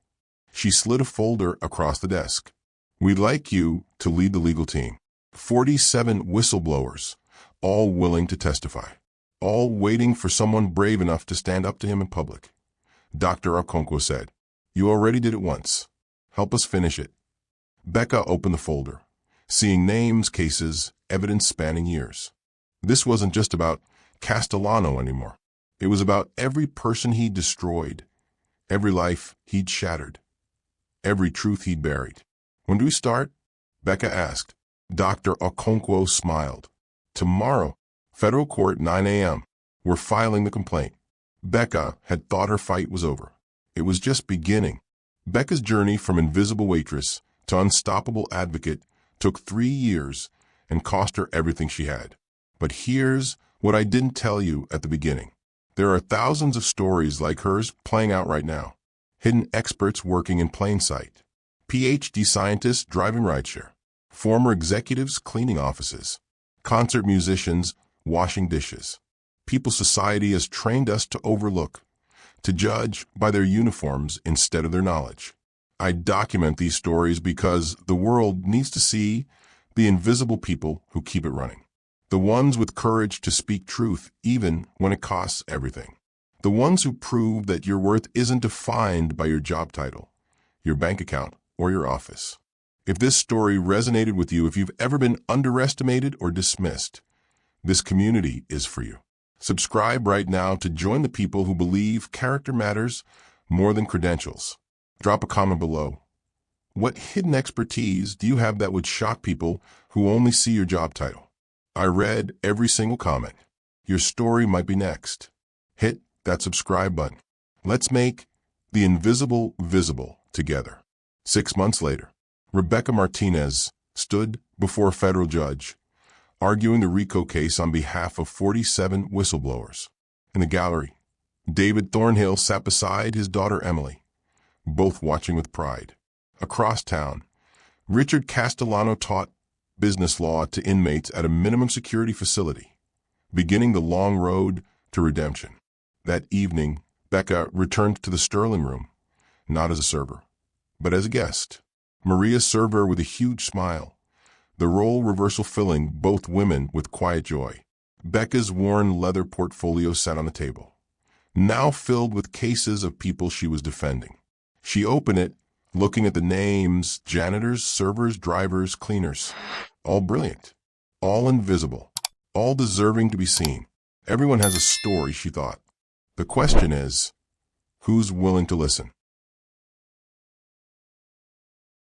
She slid a folder across the desk. We'd like you to lead the legal team. 47 whistleblowers, all willing to testify. All waiting for someone brave enough to stand up to him in public. Dr. Okonkwo said, You already did it once. Help us finish it. Becca opened the folder, seeing names, cases, evidence spanning years. This wasn't just about Castellano anymore. It was about every person he'd destroyed, every life he'd shattered, every truth he'd buried. When do we start? Becca asked. Dr. Okonkwo smiled. Tomorrow, federal court, 9 a.m. We're filing the complaint. Becca had thought her fight was over. It was just beginning. Becca's journey from invisible waitress to unstoppable advocate took 3 years and cost her everything she had. But here's what I didn't tell you at the beginning. There are thousands of stories like hers playing out right now. Hidden experts working in plain sight. PhD scientists driving rideshare. Former executives cleaning offices. Concert musicians washing dishes. People society has trained us to overlook, to judge by their uniforms instead of their knowledge. I document these stories because the world needs to see the invisible people who keep it running. The ones with courage to speak truth even when it costs everything. The ones who prove that your worth isn't defined by your job title, your bank account, or your office. If this story resonated with you, if you've ever been underestimated or dismissed, this community is for you. Subscribe right now to join the people who believe character matters more than credentials. Drop a comment below. What hidden expertise do you have that would shock people who only see your job title? I read every single comment. Your story might be next. Hit that subscribe button. Let's make the invisible visible together. 6 months later, Rebecca Martinez stood before a federal judge, arguing the RICO case on behalf of 47 whistleblowers. In the gallery, David Thornhill sat beside his daughter Emily, both watching with pride. Across town, Richard Castellano taught business law to inmates at a minimum security facility, beginning the long road to redemption. That evening, Becca returned to the Sterling room, not as a server, but as a guest. Maria served her with a huge smile, the role reversal filling both women with quiet joy. Becca's worn leather portfolio sat on the table, now filled with cases of people she was defending. She opened it, looking at the names: janitors, servers, drivers, cleaners. All brilliant, all invisible, all deserving to be seen. Everyone has a story, she thought. The question is, who's willing to listen?